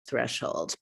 threshold.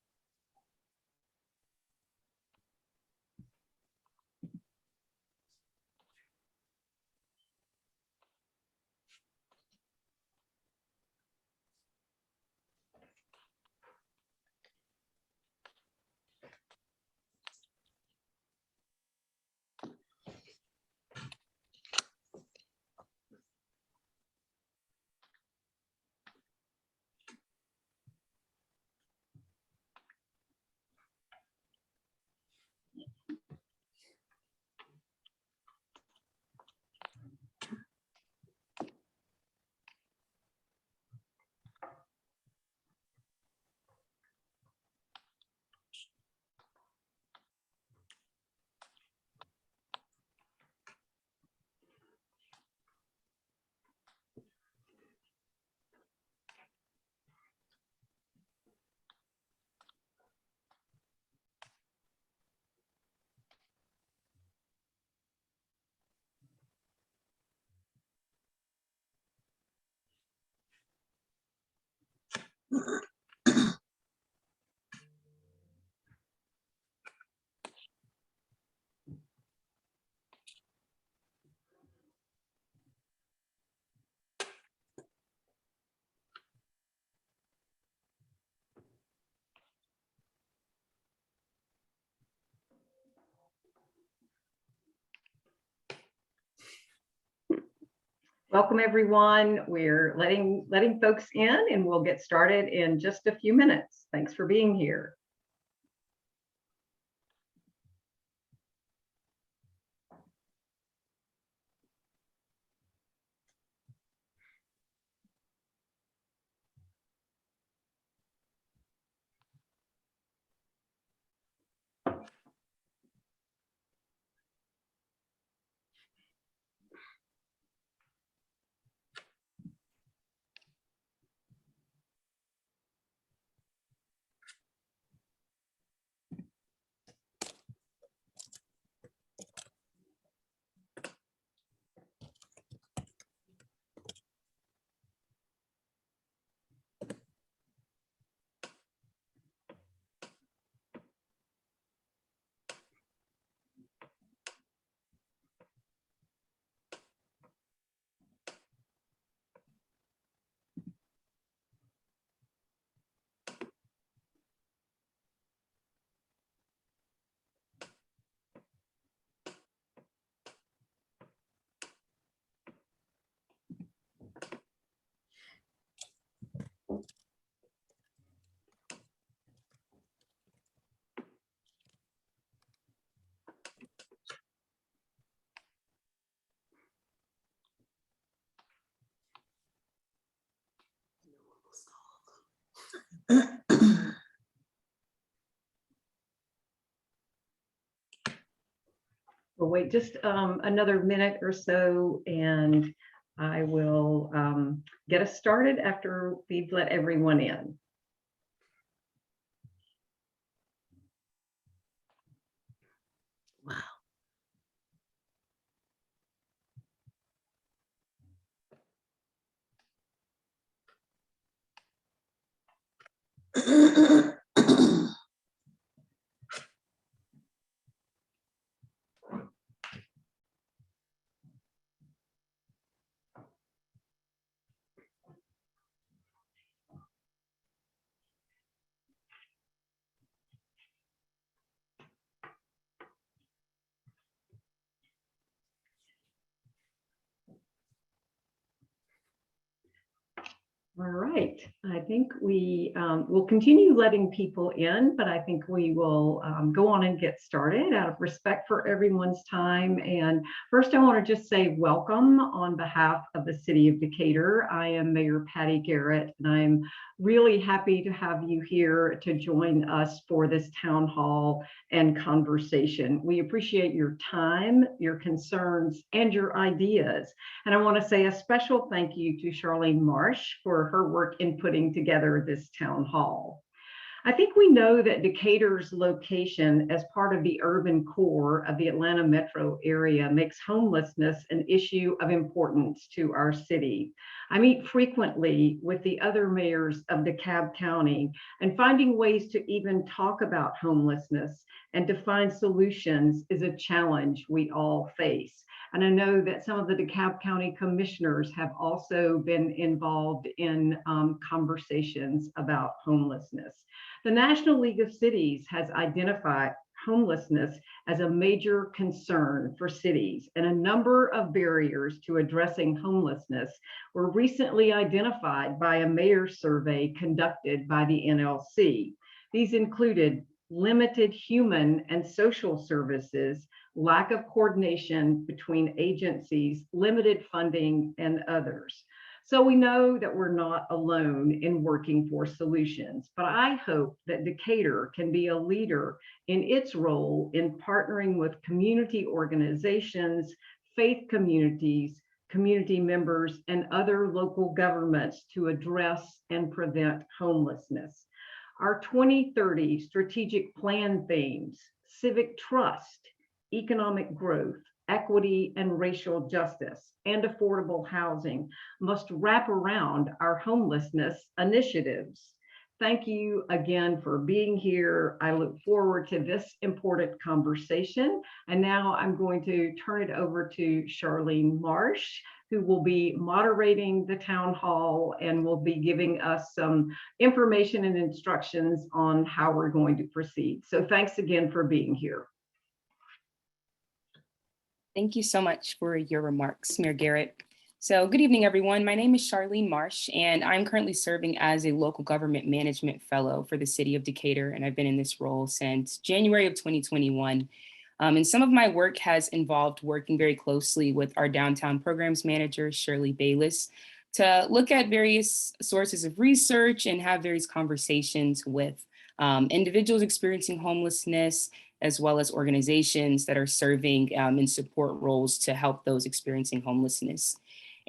Welcome, everyone. We're letting folks in, and we'll get started in just a few minutes. Thanks for being here. We'll wait just another minute or so, and I will get us started after we've let everyone in. Wow. All right, I think we will continue letting people in, but I think we will go on and get started out of respect for everyone's time. And first, I want to just say welcome on behalf of the City of Decatur. I am Mayor Patti Garrett, and I'm really happy to have you here to join us for this town hall and conversation. We appreciate your time, your concerns, and your ideas. And I want to say a special thank you to Charlene Marsh for her work in putting together this town hall. I think we know that Decatur's location as part of the urban core of the Atlanta metro area makes homelessness an issue of importance to our city. I meet frequently with the other mayors of DeKalb County, and finding ways to even talk about homelessness and to find solutions is a challenge we all face. And I know that some of the DeKalb County commissioners have also been involved in conversations about homelessness. The National League of Cities has identified homelessness as a major concern for cities, and a number of barriers to addressing homelessness were recently identified by a mayor's survey conducted by the NLC. These included limited human and social services, lack of coordination between agencies, limited funding, and others. So we know that we're not alone in working for solutions, but I hope that Decatur can be a leader in its role in partnering with community organizations, faith communities, community members, and other local governments to address and prevent homelessness. Our 2030 strategic plan themes, civic trust, economic growth, equity and racial justice, and affordable housing must wrap around our homelessness initiatives. Thank you again for being here. I look forward to this important conversation. And now I'm going to turn it over to Charlene Marsh, who will be moderating the town hall and will be giving us some information and instructions on how we're going to proceed. So thanks again for being here. Thank you so much for your remarks, Mayor Garrett. So good evening, everyone. My name is Charlene Marsh, and I'm currently serving as a local government management fellow for the City of Decatur, and I've been in this role since January of 2021. And some of my work has involved working very closely with our downtown programs manager, Shirley Bayless, to look at various sources of research and have various conversations with individuals experiencing homelessness, as well as organizations that are serving in support roles to help those experiencing homelessness.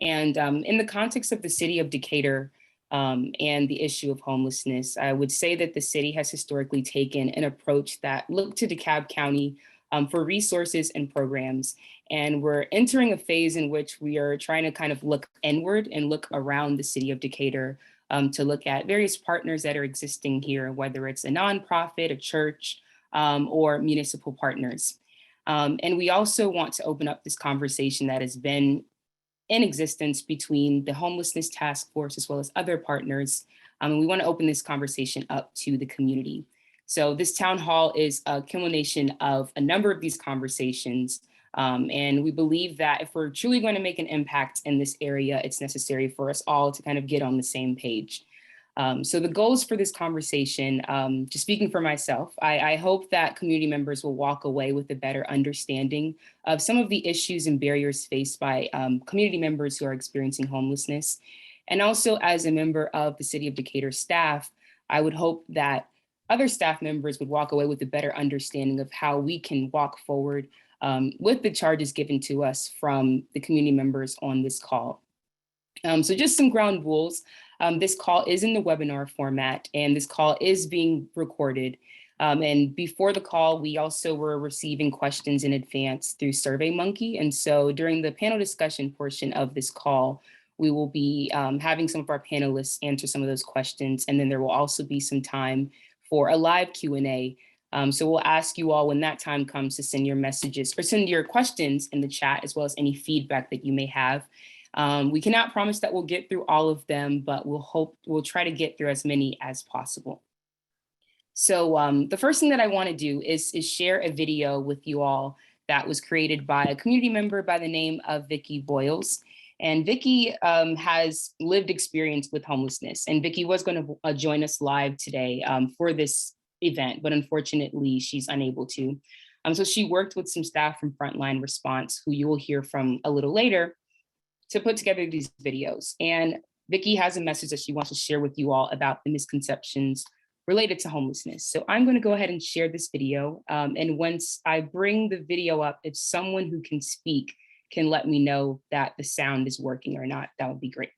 And in the context of the City of Decatur and the issue of homelessness, I would say that the city has historically taken an approach that looked to DeKalb County for resources and programs. And we're entering a phase in which we are trying to kind of look inward and look around the City of Decatur to look at various partners that are existing here, whether it's a nonprofit, a church, or municipal partners. And we also want to open up this conversation that has been in existence between the Homelessness Task Force as well as other partners. And we want to open this conversation up to the community. So this town hall is a culmination of a number of these conversations. And we believe that if we're truly going to make an impact in this area, it's necessary for us all to kind of get on the same page. So the goals for this conversation, just speaking for myself, I hope that community members will walk away with a better understanding of some of the issues and barriers faced by community members who are experiencing homelessness. And also as a member of the City of Decatur staff, I would hope that other staff members would walk away with a better understanding of how we can walk forward with the charges given to us from the community members on this call. So just some ground rules. This call is in the webinar format, and this call is being recorded. And before the call, we also were receiving questions in advance through SurveyMonkey. And so during the panel discussion portion of this call, we will be having some of our panelists answer some of those questions. And then there will also be some time for a live Q&A. So we'll ask you all when that time comes to send your messages or send your questions in the chat, as well as any feedback that you may have. We cannot promise that we'll get through all of them, but we'll try to get through as many as possible. So the first thing that I want to do is share a video with you all that was created by a community member by the name of Vickey Boyles. And Vickey has lived experience with homelessness, and Vickey was going to join us live today for this event, but unfortunately she's unable to. So she worked with some staff from Frontline Response, who you will hear from a little later, to put together these videos. And Vickey has a message that she wants to share with you all about the misconceptions related to homelessness. So I'm going to go ahead and share this video. And once I bring the video up, if someone who can speak can let me know that the sound is working or not, that would be great.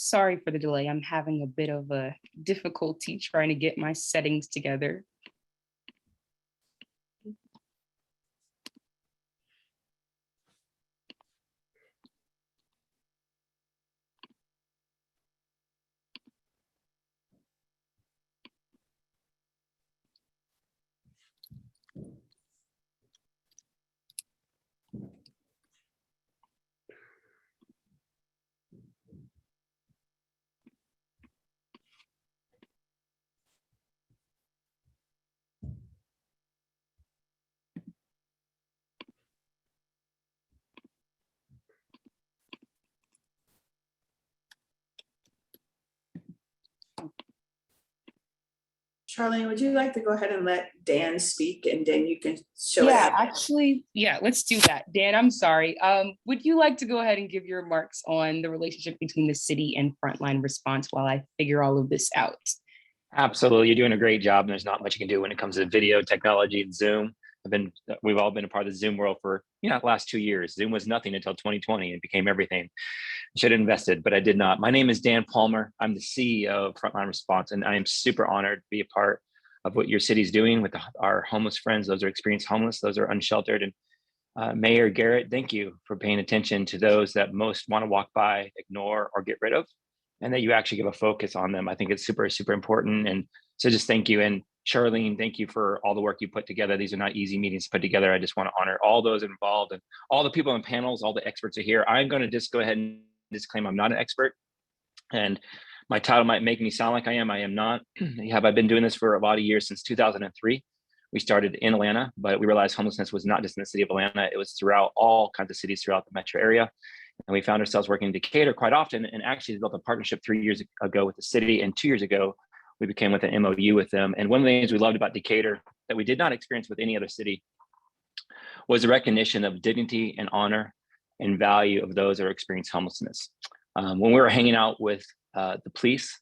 Sorry for the delay. I'm having a bit of a difficulty trying to get my settings together. Charlene, would you like to go ahead and let Dan speak, and then you can show it? Yeah, actually, yeah, let's do that. Dan, I'm sorry. Would you like to go ahead and give your remarks on the relationship between the city and Frontline response while I figure all of this out? Absolutely. You're doing a great job, and there's not much you can do when it comes to video technology and Zoom. We've all been a part of the Zoom world for, the last 2 years. Zoom was nothing until 2020. It became everything. I should have invested, but I did not. My name is Dan Palmer. I'm the CEO of Frontline Response, and I am super honored to be a part of what your city's doing with our homeless friends. Those are experienced homeless, those are unsheltered. And Mayor Garrett, thank you for paying attention to those that most want to walk by, ignore, or get rid of, and that you actually give a focus on them. I think it's super, super important. And so just thank you. And Charlene, thank you for all the work you put together. These are not easy meetings to put together. I just want to honor all those involved and all the people on panels, all the experts are here. I'm going to just go ahead and disclaim I'm not an expert. And my title might make me sound like I am not. I've been doing this for a lot of years, since 2003. We started in Atlanta, but we realized homelessness was not just in the city of Atlanta. It was throughout all kinds of cities throughout the metro area. And we found ourselves working in Decatur quite often, and actually built a partnership 3 years ago with the city. And 2 years ago, we became with an MOU with them. And one of the things we loved about Decatur that we did not experience with any other city was the recognition of dignity and honor and value of those that are experiencing homelessness. When we were hanging out with the police,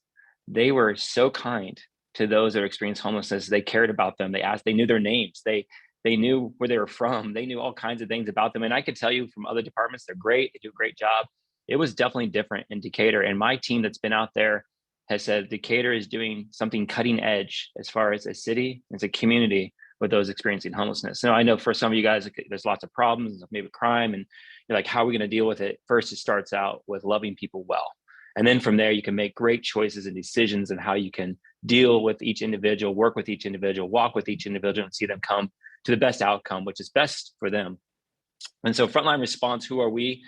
they were so kind to those that are experiencing homelessness. They cared about them. They knew their names. They knew where they were from. They knew all kinds of things about them. And I could tell you from other departments, they're great. They do a great job. It was definitely different in Decatur. And my team that's been out there has said Decatur is doing something cutting edge as far as a city, as a community with those experiencing homelessness. So I know for some of you guys, there's lots of problems, maybe crime, and you're like, how are we going to deal with it? First, it starts out with loving people well. And then from there, you can make great choices and decisions and how you can deal with each individual, work with each individual, walk with each individual, and see them come to the best outcome, which is best for them. And so Frontline Response, who are we?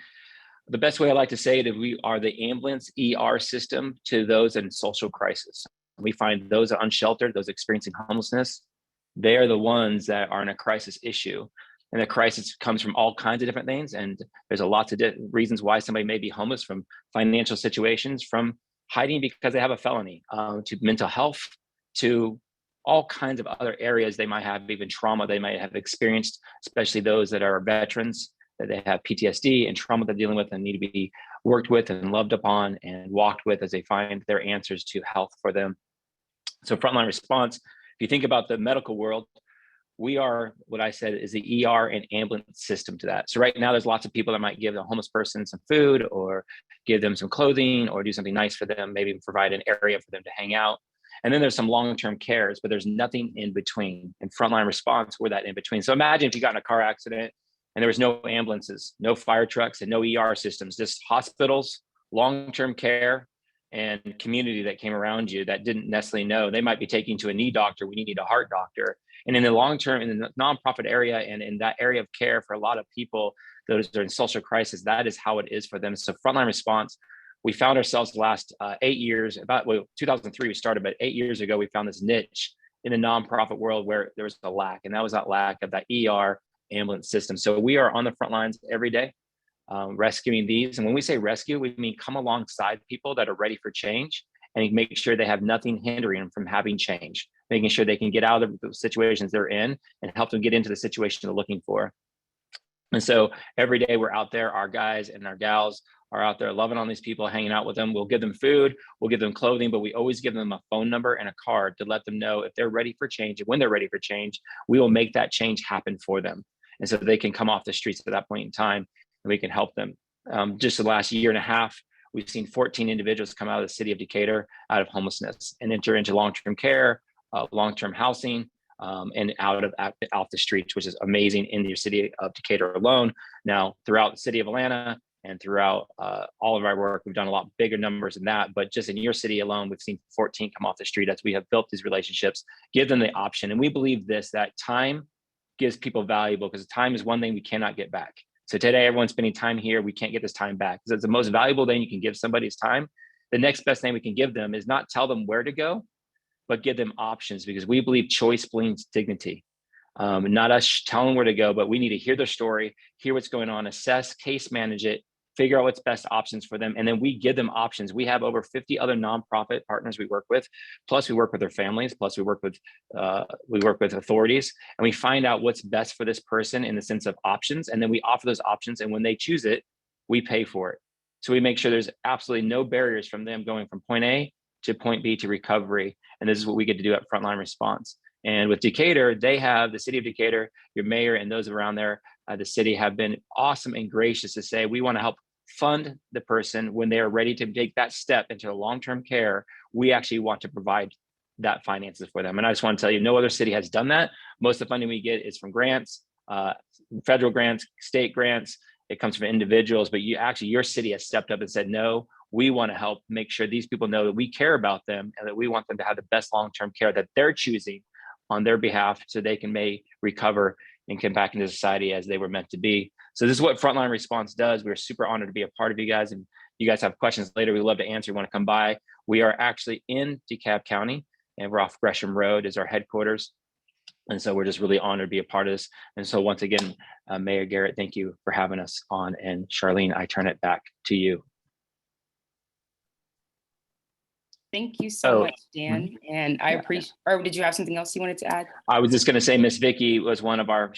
The best way I like to say it is we are the ambulance ER system to those in social crisis. We find those unsheltered, those experiencing homelessness, they are the ones that are in a crisis issue. And the crisis comes from all kinds of different things. And there's a lot of reasons why somebody may be homeless, from financial situations, from hiding because they have a felony, to mental health, to all kinds of other areas. They might have even trauma they might have experienced, especially those that are veterans, that they have PTSD and trauma they're dealing with and need to be worked with and loved upon and walked with as they find their answers to health for them. So Frontline Response, if you think about the medical world, we are what I said is the ER and ambulance system to that. So right now there's lots of people that might give a homeless person some food or give them some clothing or do something nice for them, maybe provide an area for them to hang out. And then there's some long-term cares, but there's nothing in between. And Frontline Response, we're that in between. So imagine if you got in a car accident and there was no ambulances, no fire trucks, and no ER systems, just hospitals, long-term care, and community that came around you that didn't necessarily know. They might be taking to a knee doctor, we need a heart doctor. And in the long term, in the nonprofit area and in that area of care for a lot of people, those that are in social crisis, that is how it is for them. So Frontline Response, we found ourselves the last 8 years, 2003 we started, but 8 years ago, we found this niche in the nonprofit world where there was a lack, and that was that lack of that ER ambulance system. So we are on the front lines every day, rescuing these. And when we say rescue, we mean come alongside people that are ready for change and make sure they have nothing hindering them from having change, making sure they can get out of the situations they're in and help them get into the situation they're looking for. And so every day we're out there, our guys and our gals are out there loving on these people, hanging out with them. We'll give them food, we'll give them clothing, but we always give them a phone number and a card to let them know if they're ready for change. And when they're ready for change, we will make that change happen for them. And so they can come off the streets at that point in time and we can help them. Just the last year and a half, we've seen 14 individuals come out of the city of Decatur out of homelessness and enter into long-term care, long-term housing, and off the streets, which is amazing in the city of Decatur alone. Now, throughout the city of Atlanta and throughout all of our work, we've done a lot bigger numbers than that. But just in your city alone, we've seen 14 come off the street as we have built these relationships, give them the option. And we believe that time gives people valuable, because time is one thing we cannot get back. So today, everyone's spending time here. We can't get this time back, because it's the most valuable thing you can give somebody is time. The next best thing we can give them is not tell them where to go, but give them options, because we believe choice brings dignity. Not us telling where to go, but we need to hear their story, hear what's going on, assess, case manage it, figure out what's best options for them. And then we give them options. We have over 50 other nonprofit partners we work with. Plus we work with their families. Plus we work with authorities, and we find out what's best for this person in the sense of options. And then we offer those options. And when they choose it, we pay for it. So we make sure there's absolutely no barriers from them going from point A to point B to recovery. And this is what we get to do at Frontline Response. And with Decatur, they have the city of Decatur, your mayor and those around there, the city have been awesome and gracious to say, we want to help fund the person when they are ready to take that step into long-term care. We actually want to provide that finances for them. And I just want to tell you, no other city has done that. Most of the funding we get is from grants, federal grants, state grants. It comes from individuals, but your city has stepped up and said, no, we want to help make sure these people know that we care about them and that we want them to have the best long-term care that they're choosing on their behalf, so they may recover and come back into society as they were meant to be. So this is what Frontline Response does. We're super honored to be a part of you guys. And you guys have questions later, we'd love to answer. You want to come by. We are actually in DeKalb County, and we're off Gresham Road is our headquarters. And so we're just really honored to be a part of this. And so once again, Mayor Garrett, thank you for having us on. And Charlene, I turn it back to you. Thank you so much, Dan. And I appreciate, or did you have something else you wanted to add? I was just going to say, Miss Vickey was one of our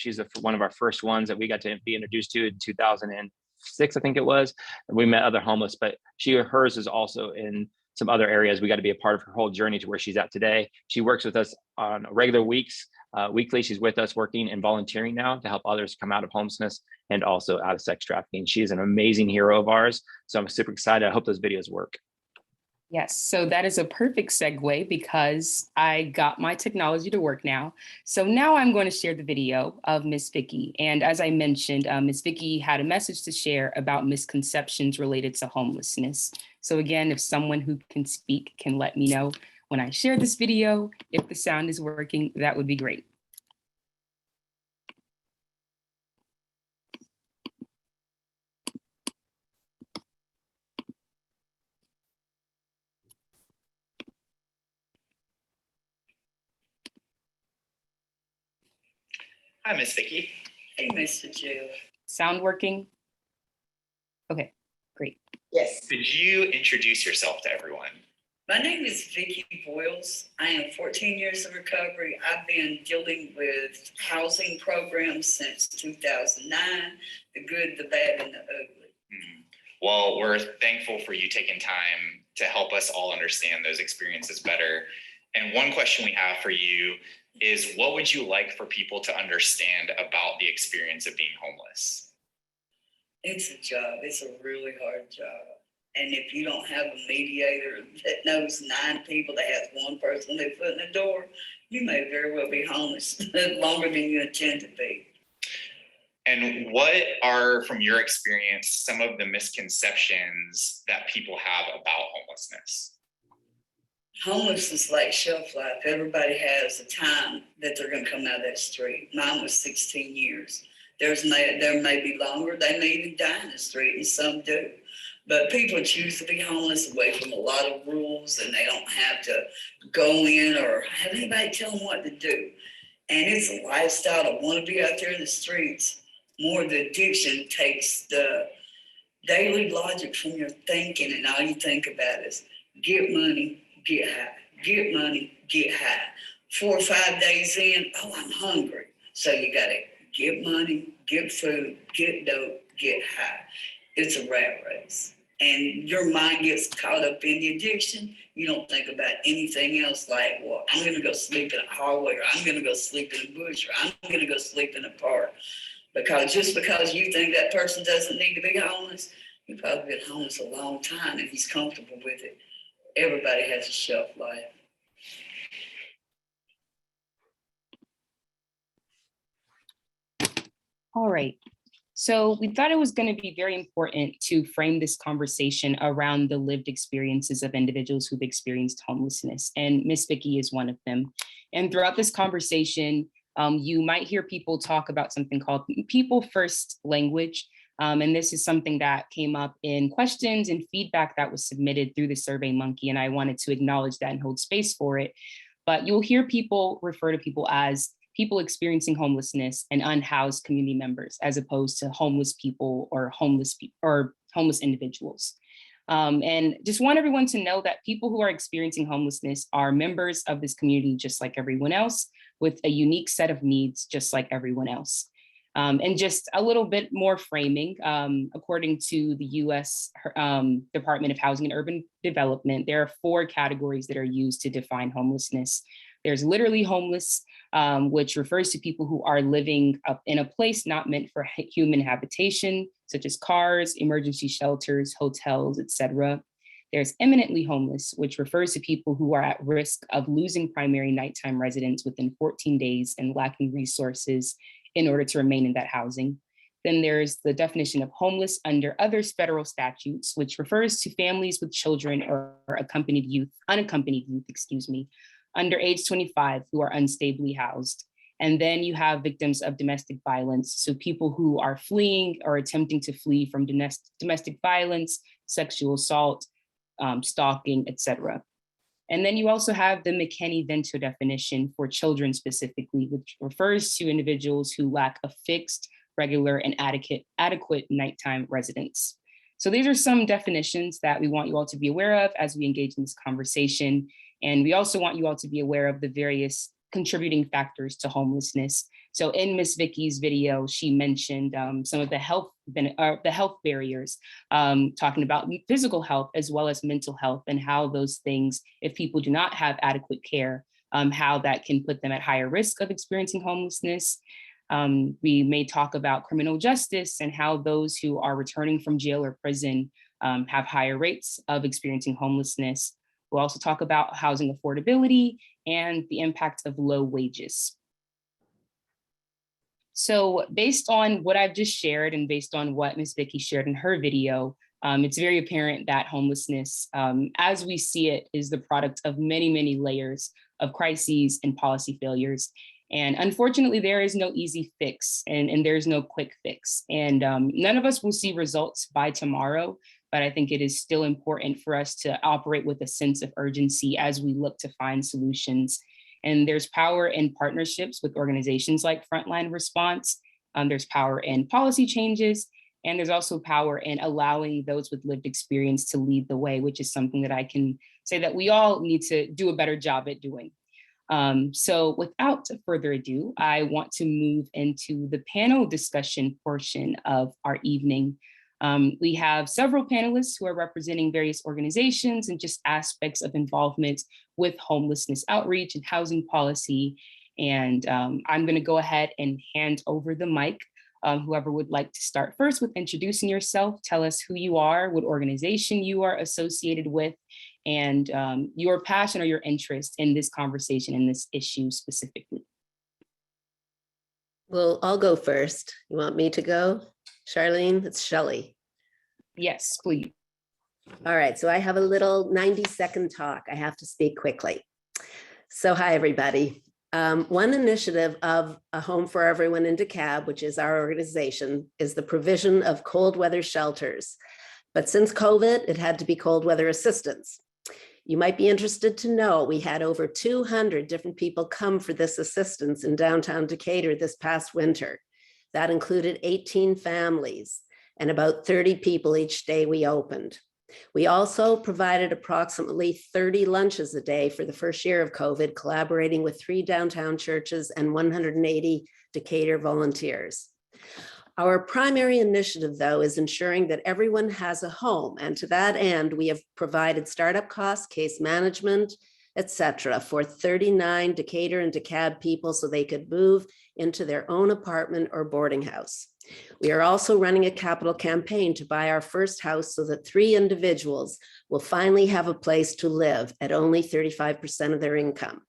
first ones that we got to be introduced to in 2006, I think it was. We met other homeless, but hers is also in some other areas. We got to be a part of her whole journey to where she's at today. She works with us on regular weekly. She's with us working and volunteering now to help others come out of homelessness and also out of sex trafficking. She is an amazing hero of ours. So I'm super excited. I hope those videos work. Yes, so that is a perfect segue because I got my technology to work now. So now I'm going to share the video of Miss Vickey. And as I mentioned, Miss Vickey had a message to share about misconceptions related to homelessness. So again, if someone who can speak can let me know when I share this video, if the sound is working, that would be great. Hi, Miss Vickey. Hey, Mr. Jill. Sound working? Okay, great. Yes. Could you introduce yourself to everyone? My name is Vickey Boyles. I am 14 years of recovery. I've been dealing with housing programs since 2009, the good, the bad, and the ugly. Well, we're thankful for you taking time to help us all understand those experiences better. And one question we have for you is, what would you like for people to understand about the experience of being homeless? It's a job. It's a really hard job. And if you don't have a mediator that knows 9 people that has one person they put in the door, you may very well be homeless longer than you intend to be. And what are, from your experience, some of the misconceptions that people have about homelessness? Homelessness is like shelf life. Everybody has a time that they're going to come out of that street. Mine was 16 years. There may be longer. They may even die in the street, and some do. But people choose to be homeless away from a lot of rules, and they don't have to go in or have anybody tell them what to do. And it's a lifestyle to want to be out there in the streets. More the addiction takes the daily logic from your thinking, and all you think about is get money, get high, get money, get high. 4 or 5 days in, oh, I'm hungry. So you got to get money, get food, get dope, get high. It's a rat race. And your mind gets caught up in the addiction. You don't think about anything else like, well, I'm going to go sleep in a hallway, or I'm going to go sleep in a bush, or I'm going to go sleep in a park. Because just because you think that person doesn't need to be homeless, He's probably been homeless a long time and he's comfortable with it. Everybody has a shelf life. All right. So we thought it was going to be very important to frame this conversation around the lived experiences of individuals who've experienced homelessness. And Miss Vickey is one of them. And throughout this conversation, you might hear people talk about something called people first language. And this is something that came up in questions and feedback that was submitted through the Survey Monkey. And I wanted to acknowledge that and hold space for it. But you'll hear people refer to people as people experiencing homelessness and unhoused community members, as opposed to homeless people or homeless individuals. And just want everyone to know that people who are experiencing homelessness are members of this community, just like everyone else, with a unique set of needs, just like everyone else. And just a little bit more framing, according to the US Department of Housing and Urban Development, there are 4 categories that are used to define homelessness. There's literally homeless, which refers to people who are living up in a place not meant for human habitation, such as cars, emergency shelters, hotels, etc. There's imminently homeless, which refers to people who are at risk of losing primary nighttime residence within 14 days and lacking resources in order to remain in that housing. Then there's the definition of homeless under other federal statutes, which refers to families with children or unaccompanied youth, under age 25 who are unstably housed. And then you have victims of domestic violence. So people who are fleeing or attempting to flee from domestic violence, sexual assault, stalking, etc. And then you also have the McKinney-Vento definition for children specifically, which refers to individuals who lack a fixed, regular, and adequate nighttime residence. So these are some definitions that we want you all to be aware of as we engage in this conversation. And we also want you all to be aware of the various contributing factors to homelessness. So in Miss Vickey's video, she mentioned some of the health barriers, talking about physical health as well as mental health, and how those things, if people do not have adequate care, how that can put them at higher risk of experiencing homelessness. We may talk about criminal justice and how those who are returning from jail or prison have higher rates of experiencing homelessness. We'll also talk about housing affordability and the impact of low wages. So based on what I've just shared and based on what Ms. Vickey shared in her video, it's very apparent that homelessness, as we see it, is the product of many, many layers of crises and policy failures. And unfortunately, there is no easy fix and there's no quick fix. And none of us will see results by tomorrow, but I think it is still important for us to operate with a sense of urgency as we look to find solutions. And there's power in partnerships with organizations like Frontline Response. There's power in policy changes, and there's also power in allowing those with lived experience to lead the way, which is something that I can say that we all need to do a better job at doing. So without further ado, I want to move into the panel discussion portion of our evening. We have several panelists who are representing various organizations and just aspects of involvement with homelessness outreach and housing policy. And I'm going to go ahead and hand over the mic. Whoever would like to start first with introducing yourself, tell us who you are, what organization you are associated with, and your passion or your interest in this conversation, in this issue specifically. Well, I'll go first. You want me to go? Charlene, it's Shelly. Yes, please. All right, so I have a little 90-second talk. I have to speak quickly. So hi, everybody. One initiative of A Home for Everyone in DeKalb, which is our organization, is the provision of cold weather shelters. But since COVID, it had to be cold weather assistance. You might be interested to know we had over 200 different people come for this assistance in downtown Decatur this past winter. That included 18 families and about 30 people each day we opened. We also provided approximately 30 lunches a day for the first year of COVID, collaborating with 3 downtown churches and 180 Decatur volunteers. Our primary initiative, though, is ensuring that everyone has a home. And to that end, we have provided startup costs, case management, etc., for 39 Decatur and DeKalb people so they could move into their own apartment or boarding house. We are also running a capital campaign to buy our first house so that 3 individuals will finally have a place to live at only 35% of their income.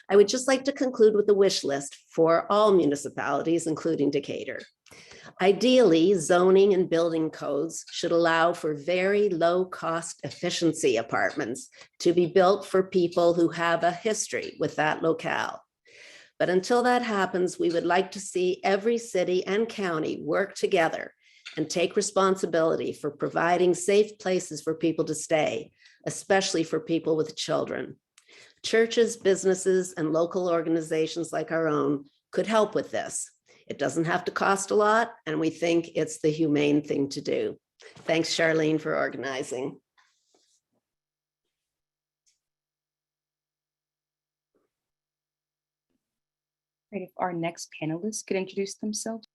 I would just like to conclude with a wish list for all municipalities, including Decatur. Ideally, zoning and building codes should allow for very low cost efficiency apartments to be built for people who have a history with that locale. But until that happens, we would like to see every city and county work together and take responsibility for providing safe places for people to stay, especially for people with children. Churches, businesses, and local organizations like our own could help with this. It doesn't have to cost a lot, and we think it's the humane thing to do. Thanks, Charlene, for organizing. Right, if our next panelists could introduce themselves.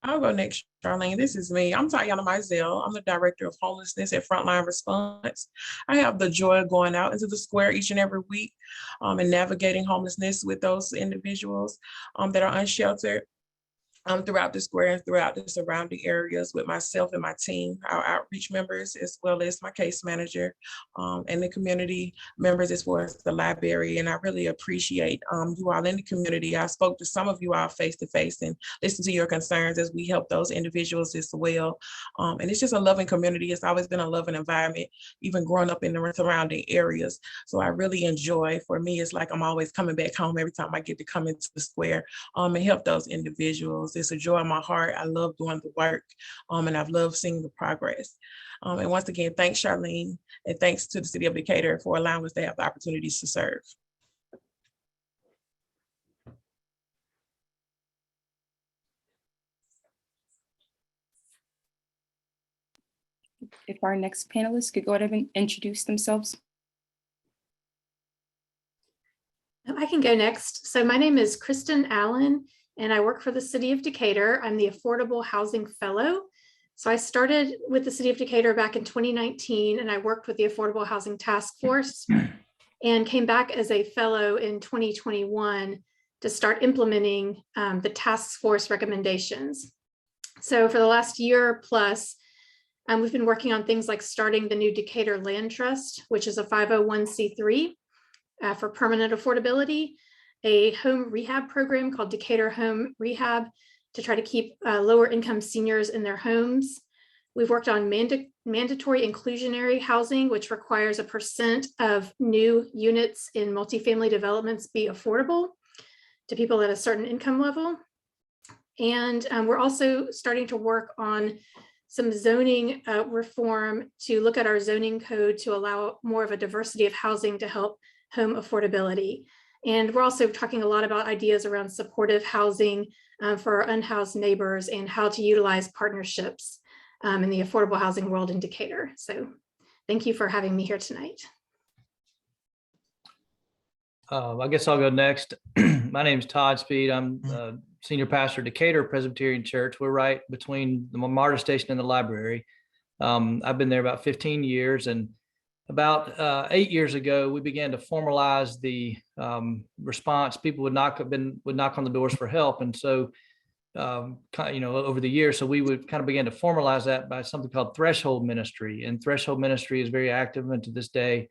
I'll go next, Charlene. This is me. I'm Tyana Mizell. I'm the director of homelessness at Frontline Response. I have the joy of going out into the square each and every week and navigating homelessness with those individuals that are unsheltered throughout the square and throughout the surrounding areas with myself and my team, our outreach members, as well as my case manager and the community members, as well as the library. And I really appreciate you all in the community. I spoke to some of you all face to face and listened to your concerns as we help those individuals as well. And it's just a loving community. It's always been a loving environment, even growing up in the surrounding areas. So I really enjoy, for me, it's like I'm always coming back home every time I get to come into the square and help those individuals. It's a joy in my heart. I love doing the work and I've loved seeing the progress. And once again, thanks, Charlene, and thanks to the City of Decatur for allowing us to have the opportunities to serve. If our next panelists could go ahead and introduce themselves. I can go next. So my name is Kristin, Allin, and I work for the City of Decatur. I'm the Affordable Housing Fellow. So I started with the City of Decatur back in 2019, and I worked with the Affordable Housing Task Force and came back as a fellow in 2021 to start implementing the task force recommendations. So for the last year plus, we've been working on things like starting the new Decatur Land Trust, which is a 501c3 for permanent affordability, a home rehab program called Decatur Home Rehab to try to keep lower income seniors in their homes. We've worked on mandatory inclusionary housing, which requires 1% of new units in multifamily developments be affordable to people at a certain income level. And we're also starting to work on some zoning reform to look at our zoning code to allow more of a diversity of housing to help home affordability. And we're also talking a lot about ideas around supportive housing for our unhoused neighbors and how to utilize partnerships in the affordable housing world in Decatur. So thank you for having me here tonight. I guess I'll go next. My name is Todd Speed. I'm senior pastor at Decatur Presbyterian Church. We're right between the MARTA station and the library. I've been there about 15 years, and about 8 years ago, we began to formalize the response. People would knock on the doors for help, and so over the years, so we would kind of begin to formalize that by something called Threshold Ministry, and Threshold Ministry is very active, and to this day,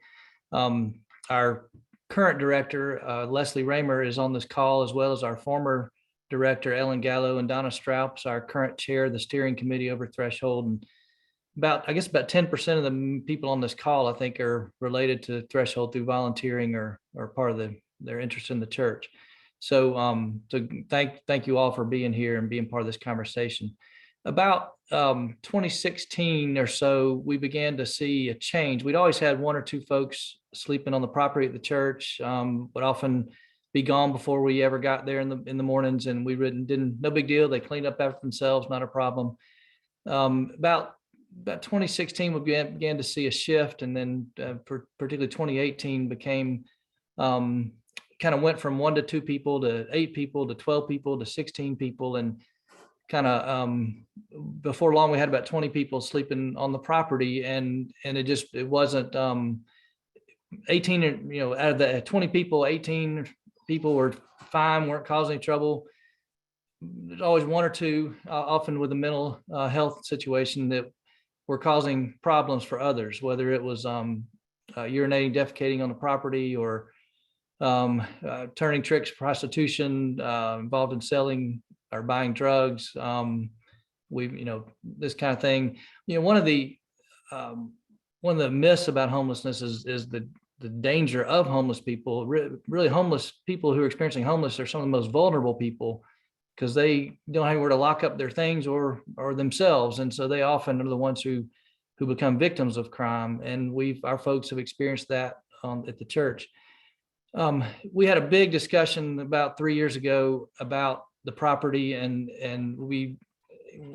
our current director, Leslie Raymer, is on this call, as well as our former director, Ellen Gallo, and Donna Straups, our current chair of the steering committee over Threshold. And about 10% of the people on this call, I think, are related to Threshold through volunteering or part of their interest in the church. So, thank you all for being here and being part of this conversation. About 2016 or so, we began to see a change. We'd always had 1 or 2 folks sleeping on the property at the church, would often be gone before we ever got there in the mornings, and we didn't, no big deal. They cleaned up after themselves, not a problem. About 2016, we began to see a shift, and then particularly 2018 became kind of went from 1 to 2 people to 8 people to 12 people to 16 people, and kind of before long we had about 20 people sleeping on the property, and it wasn't 18, out of the 20 people, 18 people were fine, weren't causing any trouble. There's always one or two, often with a mental health situation, that were causing problems for others, whether it was urinating, defecating on the property, or turning tricks, prostitution, involved in selling or buying drugs. This kind of thing. One of the myths about homelessness is the danger of homeless people. Really, homeless people who are experiencing homelessness are some of the most vulnerable people, because they don't have anywhere to lock up their things or themselves, and so they often are the ones who become victims of crime. And our folks have experienced that at the church. We had a big discussion about 3 years ago about the property, and we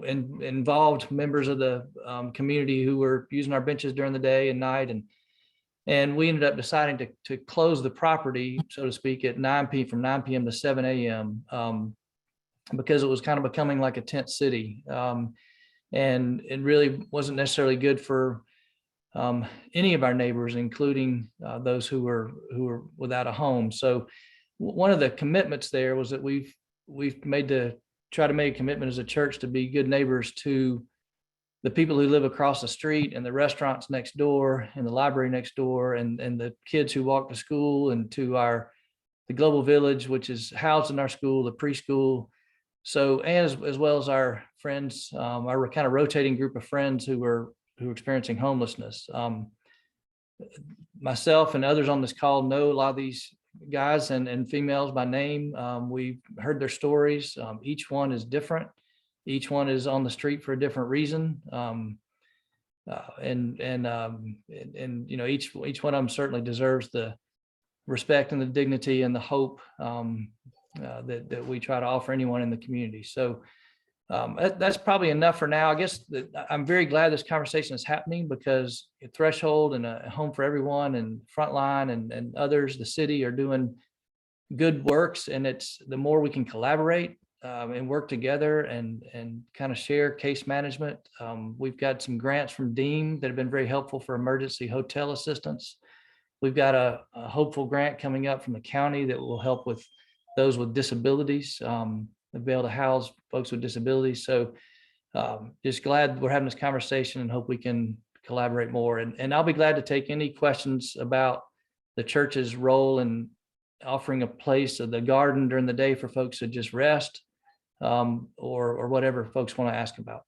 involved members of the community who were using our benches during the day and night, and we ended up deciding to close the property, so to speak, at 9 p.m. from 9 p.m. to 7 a.m. Because it was kind of becoming like a tent city, and it really wasn't necessarily good for any of our neighbors, including those who were without a home. So one of the commitments there was that we've try to make a commitment as a church to be good neighbors to the people who live across the street, and the restaurants next door, and the library next door, and the kids who walk to school, and to the Global Village, which is housed in our school, the preschool. So, and as well as our friends, our kind of rotating group of friends who are experiencing homelessness. Myself and others on this call know a lot of these guys and females by name. We've heard their stories. Each one is different. Each one is on the street for a different reason. Each one of them certainly deserves the respect and the dignity and the hope that we try to offer anyone in the community. So that's probably enough for now. I guess I'm very glad this conversation is happening, because Threshold and a Home for Everyone and Frontline and others, the city, are doing good works, and it's the more we can collaborate and work together and kind of share case management. We've got some grants from DEEM that have been very helpful for emergency hotel assistance. We've got a hopeful grant coming up from the county that will help with those with disabilities, be able to house folks with disabilities. So just glad we're having this conversation, and hope we can collaborate more. And I'll be glad to take any questions about the church's role in offering a place of the garden during the day for folks to just rest, or whatever folks want to ask about.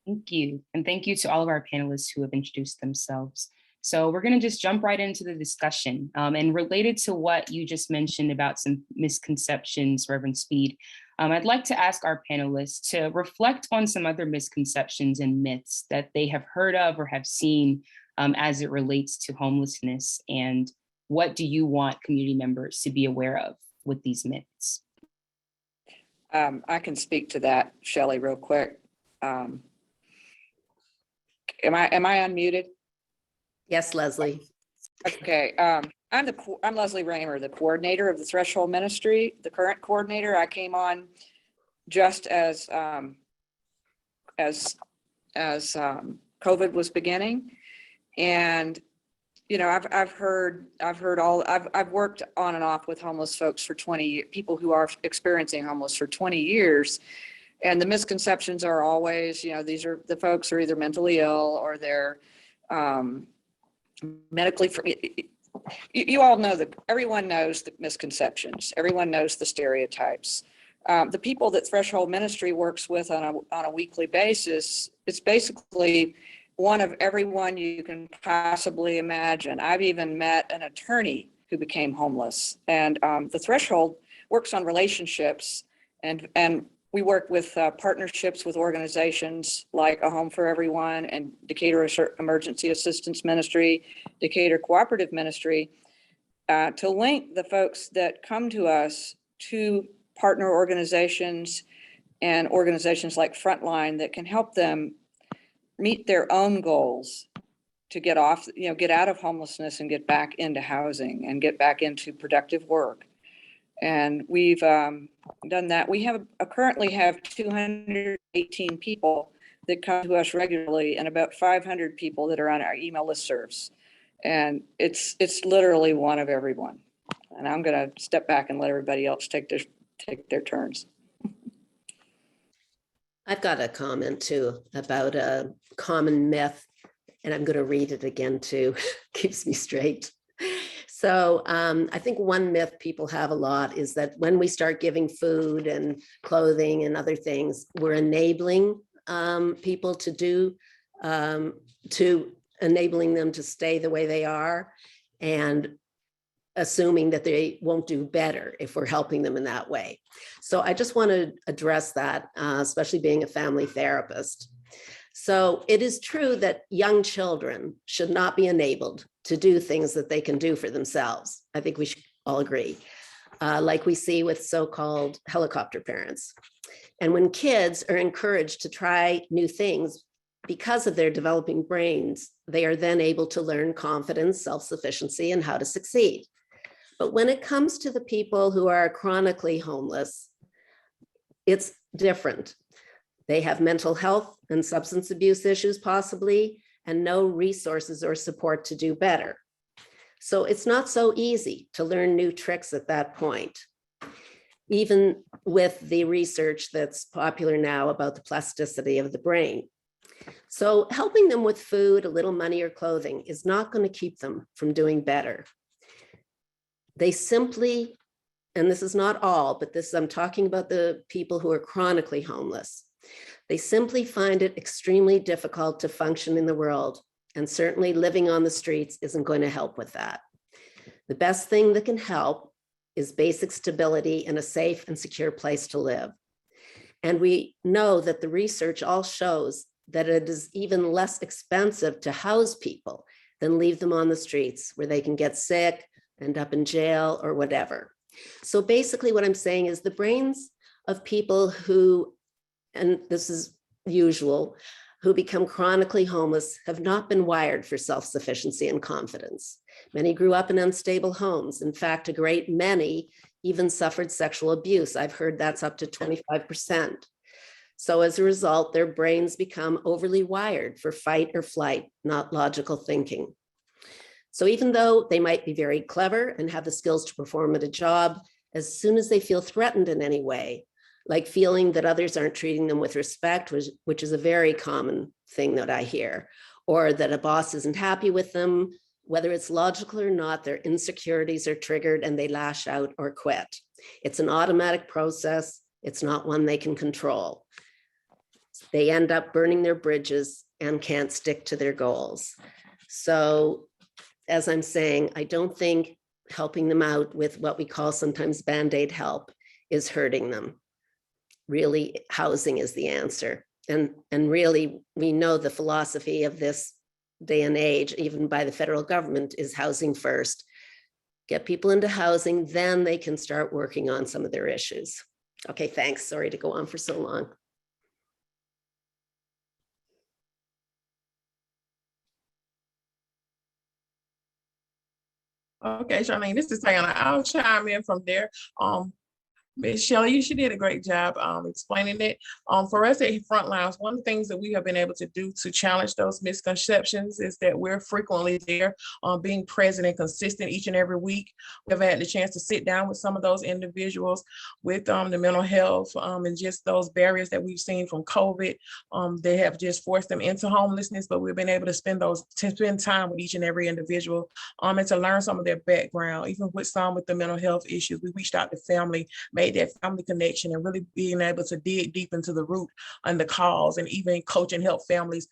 Thank you. And thank you to all of our panelists who have introduced themselves. So we're going to just jump right into the discussion. And related to what you just mentioned about some misconceptions, Reverend Speed, I'd like to ask our panelists to reflect on some other misconceptions and myths that they have heard of or have seen as it relates to homelessness. And what do you want community members to be aware of with these myths? I can speak to that, Shelly, real quick. Am I unmuted? Yes, Leslie. Okay. I'm Leslie Raymer, the coordinator of the Threshold Ministry, the current coordinator. I came on just as COVID was beginning, and I've worked on and off with homeless folks for 20 years, people who are experiencing homeless for 20 years. And the misconceptions are always, these are the folks are either mentally ill or they're medically free. You all know that everyone knows the misconceptions. Everyone knows the stereotypes. The people that Threshold Ministry works with on a weekly basis, it's basically one of everyone you can possibly imagine. I've even met an attorney who became homeless, and the Threshold works on relationships, and we work with partnerships with organizations like A Home for Everyone and Decatur Emergency Assistance Ministry, Decatur Cooperative Ministry, to link the folks that come to us to partner organizations and organizations like Frontline that can help them meet their own goals to get out of homelessness and get back into housing and get back into productive work. And we've done that. We currently have 218 people that come to us regularly and about 500 people that are on our email listservs. And it's literally one of everyone. And I'm going to step back and let everybody else take their turns. I've got a comment too about a common myth, and I'm going to read it again too. Keeps me straight. So I think one myth people have a lot is that when we start giving food and clothing and other things, we're enabling people to enabling them to stay the way they are, and assuming that they won't do better if we're helping them in that way. So I just want to address that, especially being a family therapist. So it is true that young children should not be enabled to do things that they can do for themselves. I think we should all agree, like we see with so-called helicopter parents. And when kids are encouraged to try new things because of their developing brains, they are then able to learn confidence, self-sufficiency, and how to succeed. But when it comes to the people who are chronically homeless, it's different. They have mental health and substance abuse issues possibly, and no resources or support to do better. So it's not so easy to learn new tricks at that point, even with the research that's popular now about the plasticity of the brain. So helping them with food, a little money, or clothing is not going to keep them from doing better. They simply, and this is not all, but I'm talking about the people who are chronically homeless. They simply find it extremely difficult to function in the world, and certainly living on the streets isn't going to help with that. The best thing that can help is basic stability and a safe and secure place to live. And we know that the research all shows that it is even less expensive to house people than leave them on the streets where they can get sick, end up in jail, or whatever. So basically what I'm saying is the brains of people who, and this is usual, who become chronically homeless have not been wired for self-sufficiency and confidence. Many grew up in unstable homes. In fact, a great many even suffered sexual abuse. I've heard that's up to 25%. So as a result, their brains become overly wired for fight or flight, not logical thinking. So even though they might be very clever and have the skills to perform at a job, as soon as they feel threatened in any way, like feeling that others aren't treating them with respect, which is a very common thing that I hear, or that a boss isn't happy with them, whether it's logical or not, their insecurities are triggered and they lash out or quit. It's an automatic process. It's not one they can control. They end up burning their bridges and can't stick to their goals. So as I'm saying, I don't think helping them out with what we call sometimes Band-Aid help is hurting them. Really, housing is the answer. And really, we know the philosophy of this day and age, even by the federal government, is housing first. Get people into housing, then they can start working on some of their issues. Okay, thanks. Sorry to go on for so long. Okay, Charlene, this is Tyana. I'll chime in from there. Ms. Shelly, she did a great job explaining it. For us at Frontline, one of the things that we have been able to do to challenge those misconceptions is that we're frequently there, being present and consistent each and every week. We've had the chance to sit down with some of those individuals with the mental health and just those barriers that we've seen from COVID. They have just forced them into homelessness, but we've been able to spend time with each and every individual and to learn some of their background, even with some with the mental health issues. We reached out to family, made that family connection, and really being able to dig deep into the root and the cause, and even coach and help families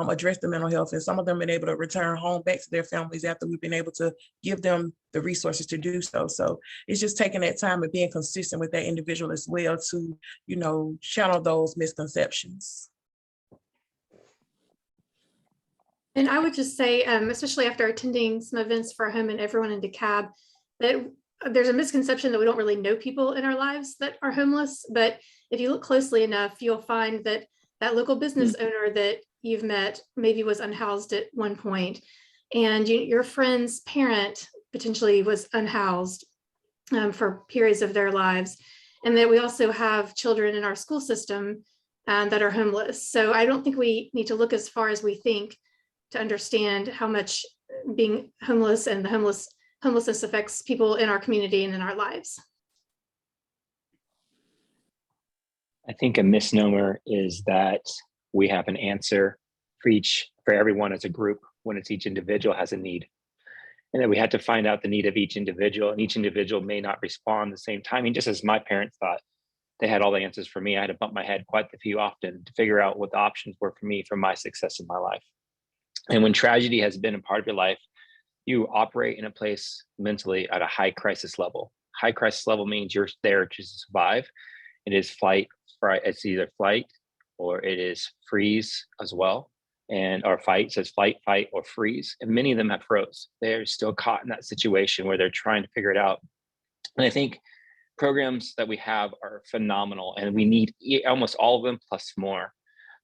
address the mental health. And some of them been able to return home back to their families after we've been able to give them the resources to do so. So it's just taking that time and being consistent with that individual as well to, channel those misconceptions. And I would just say, especially after attending some events for Home and Everyone in DeKalb, that there's a misconception that we don't really know people in our lives that are homeless. But if you look closely enough, you'll find that that local business owner that you've met maybe was unhoused at one point, and your friend's parent potentially was unhoused for periods of their lives. And that we also have children in our school system that are homeless. So I don't think we need to look as far as we think to understand how much being homeless and the homelessness affects people in our community and in our lives. I think a misnomer is that we have an answer for everyone as a group when it's each individual has a need. And then we had to find out the need of each individual, and each individual may not respond the same timing, just as my parents thought they had all the answers for me. I had to bump my head quite a few often to figure out what the options were for me for my success in my life. And when tragedy has been a part of your life, you operate in a place mentally at a high crisis level. High crisis level means you're there to survive. It is it's either flight or it is freeze as well. And our fight says flight, fight, or freeze. And many of them have froze. They're still caught in that situation where they're trying to figure it out. And I think programs that we have are phenomenal, and we need almost all of them plus more.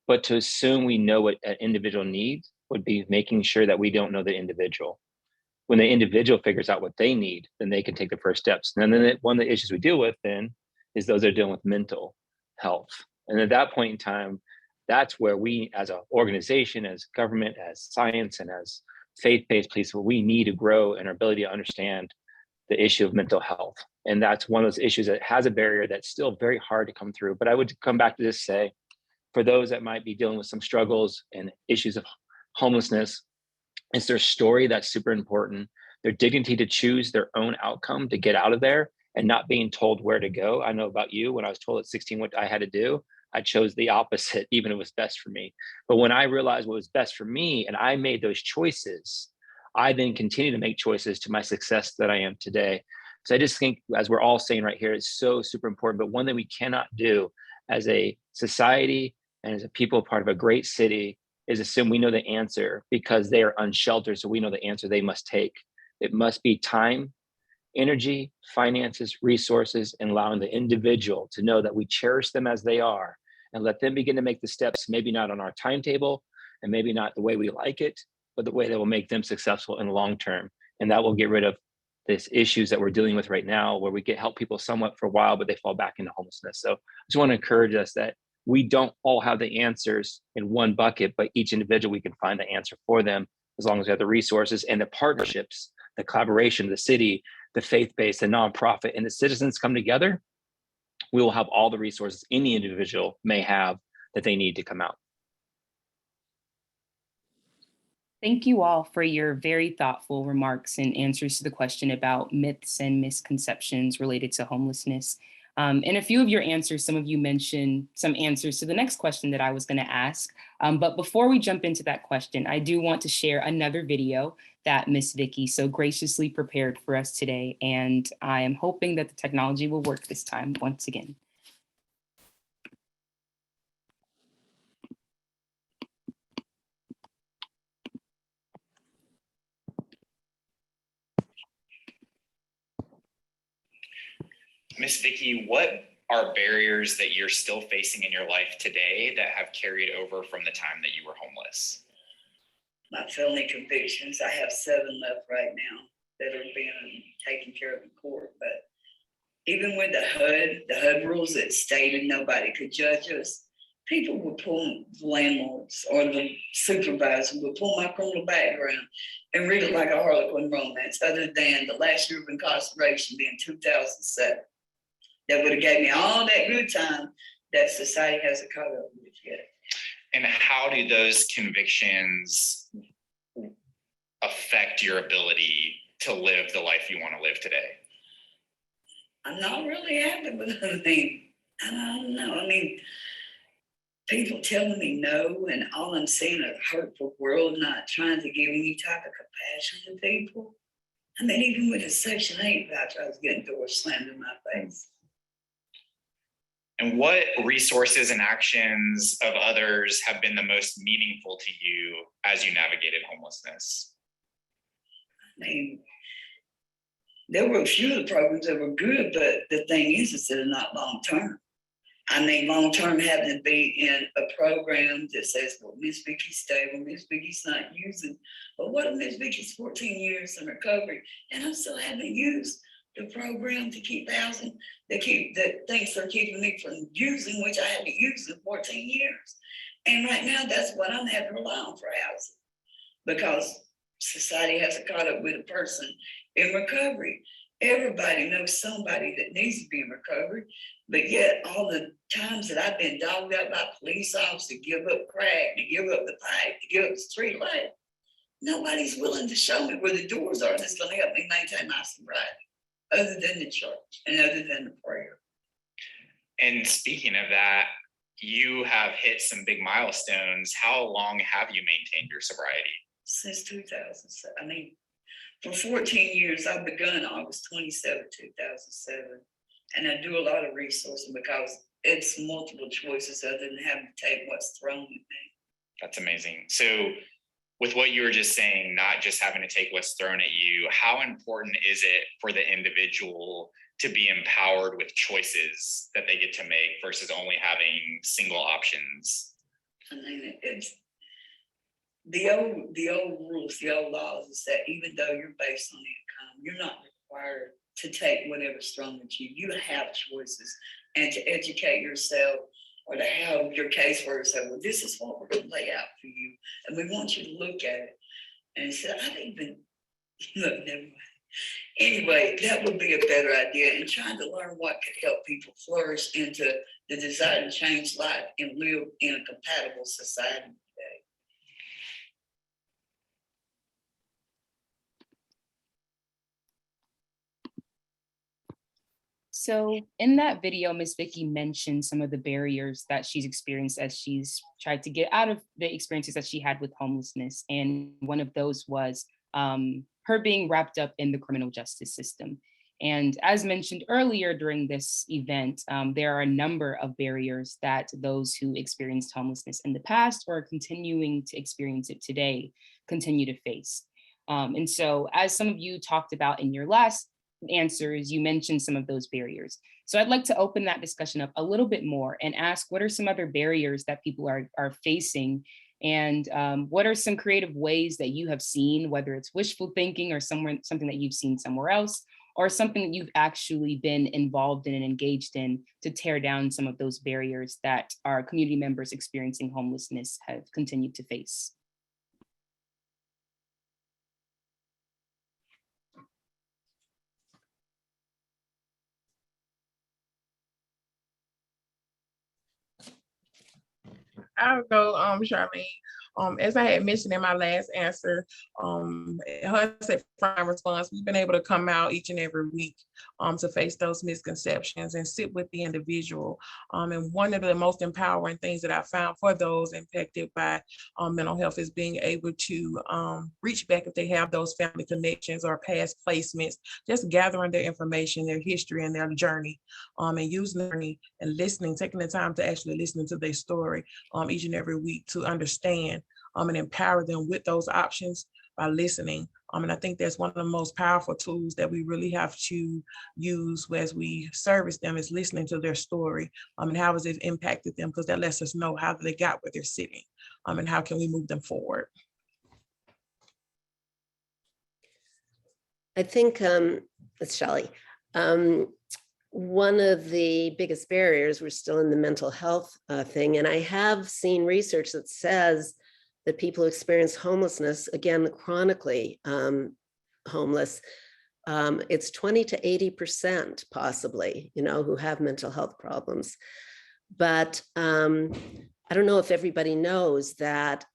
But to assume we know what an individual needs would be making sure that we don't know the individual. When the individual figures out what they need, then they can take the first steps. And then one of the issues we deal with then is those that are dealing with mental health. And at that point in time, that's where we as an organization, as government, as science, and as faith-based people, we need to grow in our ability to understand the issue of mental health. And that's one of those issues that has a barrier that's still very hard to come through. But I would come back to this, say, for those that might be dealing with some struggles and issues of homelessness, it's their story that's super important. Their dignity to choose their own outcome, to get out of there and not being told where to go. I know about you, when I was told at 16 what I had to do, I chose the opposite, even if it was best for me. But when I realized what was best for me and I made those choices, I then continue to make choices to my success that I am today. So I just think, as we're all saying right here, it's so super important. But one that we cannot do as a society and as a people part of a great city is assume we know the answer because they are unsheltered. So we know the answer they must take. It must be time, energy, finances, resources, and allowing the individual to know that we cherish them as they are and let them begin to make the steps, maybe not on our timetable and maybe not the way we like it, but the way that will make them successful in the long term. And that will get rid of these issues that we're dealing with right now, where we help people somewhat for a while, but they fall back into homelessness. So I just want to encourage us that we don't all have the answers in one bucket, but each individual, we can find the answer for them as long as we have the resources and the partnerships, the collaboration, the city, the faith-based, the nonprofit, and the citizens come together. We will have all the resources any individual may have that they need to come out. Thank you all for your very thoughtful remarks and answers to the question about myths and misconceptions related to homelessness. In a few of your answers, some of you mentioned some answers to the next question that I was going to ask. But before we jump into that question, I do want to share another video that Miss Vickey so graciously prepared for us today. And I am hoping that the technology will work this time once again. Miss Vickey, what are barriers that you're still facing in your life today that have carried over from the time that you were homeless? My felony convictions, I have 7 left right now that are being taken care of in court. But even with the HUD rules that stated nobody could judge us, people would pull, the landlords or the supervisor would pull my criminal background and read it like a Harlequin romance, other than the last year of incarceration being 2007. That would have gave me all that good time that society hasn't caught up with yet. And how do those convictions affect your ability to live the life you want to live today? I'm not really happy with it. I don't know. I mean, people telling me no, and all I'm seeing is a hurtful world, not trying to give any type of compassion to people. I mean, even with a Section 8 voucher, I was getting doors slammed in my face. And what resources and actions of others have been the most meaningful to you as you navigated homelessness? I mean, there were a few of the programs that were good, but the thing is they're not long-term. I mean, long-term having to be in a program that says, well, Miss Vickey's stable, Miss Vickey's not using. But what if Miss Vickey's 14 years in recovery and I'm still having used the program to keep housing, that thinks they're keeping me from using, which I haven't used in 14 years. And right now, that's what I'm having to rely on for housing, because society hasn't caught up with a person in recovery. Everybody knows somebody that needs to be in recovery, but yet all the times that I've been dogged out by police officers to give up crack, to give up the pipe, to give up the street light, nobody's willing to show me where the doors are that's going to help me maintain my sobriety, other than the church and other than the prayer. And speaking of that, you have hit some big milestones. How long have you maintained your sobriety? Since 2007. I mean, for 14 years, I've begun August 27, 2007. And I do a lot of resourcing because it's multiple choices other than having to take what's thrown at me. That's amazing. So with what you were just saying, not just having to take what's thrown at you, how important is it for the individual to be empowered with choices that they get to make versus only having single options? I mean, it's the old rules, the old laws is that even though you're based on income, you're not required to take whatever's thrown at you. You have choices, and to educate yourself or to have your caseworker say, well, this is what we're going to lay out for you, and we want you to look at it. And he said, I didn't even look, never mind. Anyway, that would be a better idea, and trying to learn what could help people flourish into the desire to change life and live in a compatible society today. So in that video, Ms. Vickey mentioned some of the barriers that she's experienced as she's tried to get out of the experiences that she had with homelessness. And one of those was her being wrapped up in the criminal justice system. And as mentioned earlier during this event, there are a number of barriers that those who experienced homelessness in the past or are continuing to experience it today continue to face. And so as some of you talked about in your last answers, you mentioned some of those barriers. So I'd like to open that discussion up a little bit more and ask, what are some other barriers that people are facing? And what are some creative ways that you have seen, whether it's wishful thinking or something that you've seen somewhere else, or something that you've actually been involved in and engaged in to tear down some of those barriers that our community members experiencing homelessness have continued to face? I'll go, Charlene. As I had mentioned in my last answer, her Frontline response, we've been able to come out each and every week to face those misconceptions and sit with the individual. And one of the most empowering things that I found for those impacted by mental health is being able to reach back if they have those family connections or past placements, just gathering their information, their history and their journey, and using learning and listening, taking the time to actually listen to their story each and every week to understand and empower them with those options by listening. And I think that's one of the most powerful tools that we really have to use as we service them, is listening to their story and how has it impacted them, because that lets us know how they got where they're sitting and how can we move them forward. I think it's Shelly. One of the biggest barriers, we're still in the mental health thing, and I have seen research that says that people who experience homelessness, again, chronically homeless, it's 20 to 80% possibly, who have mental health problems. But I don't know if everybody knows that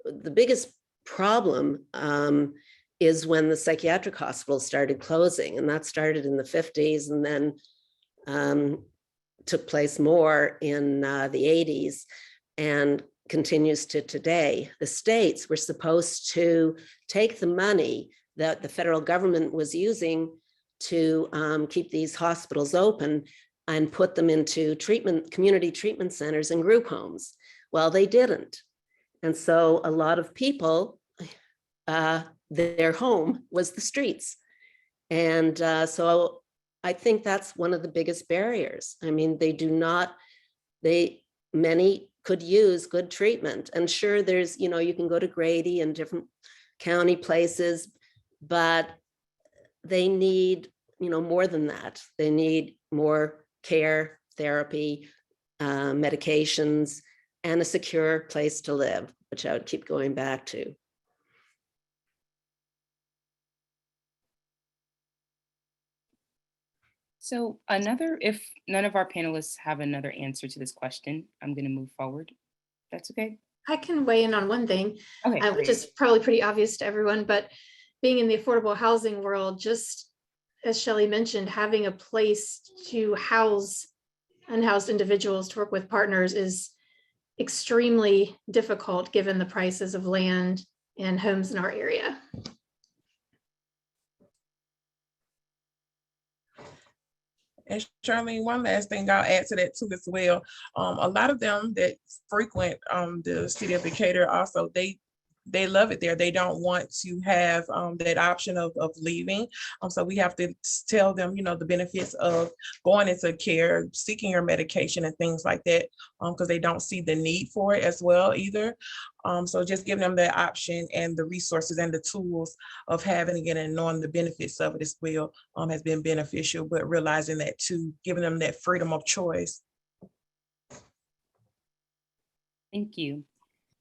the biggest problem is when the psychiatric hospitals started closing, and that started in the 50s and then took place more in the 80s and continues to today. The states were supposed to take the money that the federal government was using to keep these hospitals open and put them into community treatment centers and group homes. Well, they didn't. And so a lot of people, their home was the streets. And so I think that's one of the biggest barriers. I mean, many could use good treatment. And sure, there's, you can go to Grady and different county places, but they need more than that. They need more care, therapy, medications, and a secure place to live, which I would keep going back to. So if none of our panelists have another answer to this question, I'm going to move forward. That's okay. I can weigh in on one thing, Okay, which great. is probably pretty obvious to everyone, but being in the affordable housing world, just as Shelly mentioned, having a place to house unhoused individuals, to work with partners, is extremely difficult given the prices of land and homes in our area. And Charlene, one last thing I'll add to that too as well. A lot of them that frequent the city of Decatur also, they love it there. They don't want to have that option of leaving. So we have to tell them, the benefits of going into care, seeking your medication and things like that, because they don't see the need for it as well either. So just giving them that option and the resources and the tools of having it and knowing the benefits of it as well has been beneficial, but realizing that too, giving them that freedom of choice. Thank you.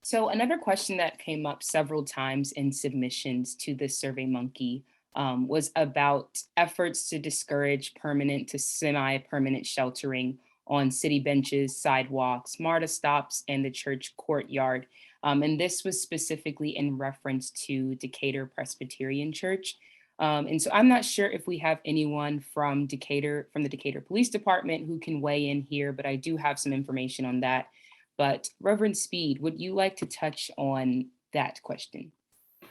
So another question that came up several times in submissions to the SurveyMonkey was about efforts to discourage permanent to semi-permanent sheltering on city benches, sidewalks, MARTA stops, and the church courtyard. And this was specifically in reference to Decatur Presbyterian Church. And so I'm not sure if we have anyone from the Decatur Police Department who can weigh in here, but I do have some information on that. But Reverend Speed, would you like to touch on that question?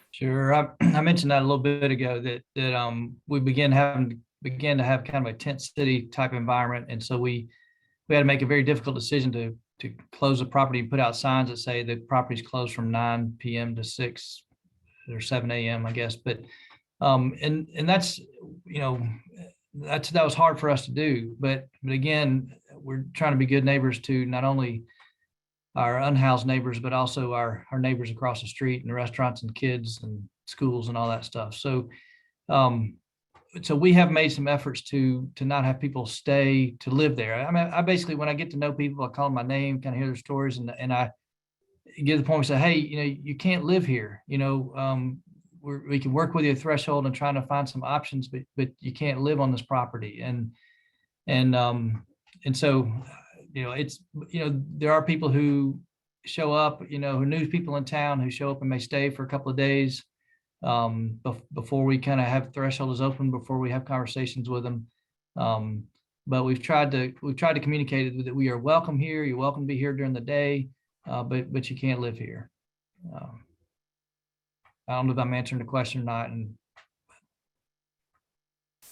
Sure. I mentioned that a little bit ago that we began to have kind of a tent city type environment, and so we had to make a very difficult decision to close the property and put out signs that say the property's closed from 9 p.m. to 6 or 7 a.m. I guess, but and that's that was hard for us to do, but again, we're trying to be good neighbors to not only our unhoused neighbors, but also our neighbors across the street and the restaurants and kids and schools and all that stuff. So, so we have made some efforts to not have people stay to live there. I mean, I basically, when I get to know people, I call them my name, kind of hear their stories, and I get to the point where I say, hey, you can't live here. We can work with your threshold and trying to find some options, but you can't live on this property. And so, there are people who show up, who knew people in town who show up and may stay for a couple of days before we kind of have thresholds open, before we have conversations with them. But we've tried to communicate that we are welcome here. You're welcome to be here during the day, but you can't live here. I don't know if I'm answering the question or not.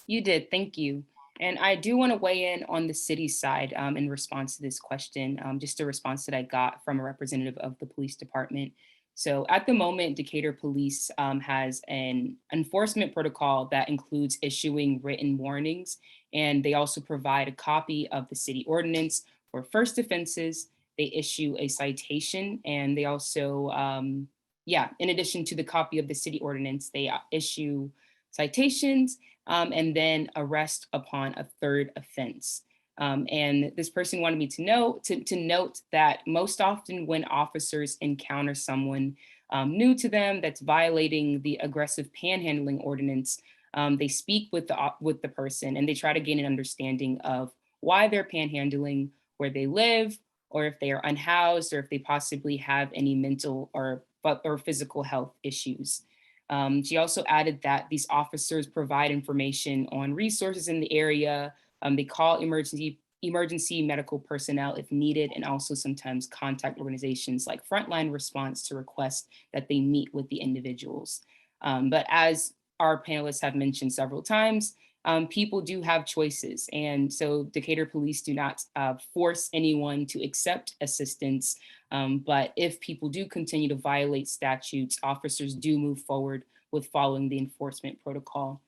You did, thank you. And I do want to weigh in on the city side in response to this question, just a response that I got from a representative of the police department. So at the moment, Decatur Police has an enforcement protocol that includes issuing written warnings, and they also provide a copy of the city ordinance for first offenses. They issue a citation, and they also, in addition to the copy of the city ordinance, they issue citations and then arrest upon a third offense. And this person wanted me to note that most often when officers encounter someone new to them that's violating the aggressive panhandling ordinance, they speak with the person and they try to gain an understanding of why they're panhandling, where they live, or if they are unhoused, or if they possibly have any mental or physical health issues. She also added that these officers provide information on resources in the area. They call emergency medical personnel if needed, and also sometimes contact organizations like Frontline Response to request that they meet with the individuals. But as our panelists have mentioned several times, people do have choices. And so Decatur Police do not force anyone to accept assistance. But if people do continue to violate statutes, officers do move forward with following the enforcement protocol.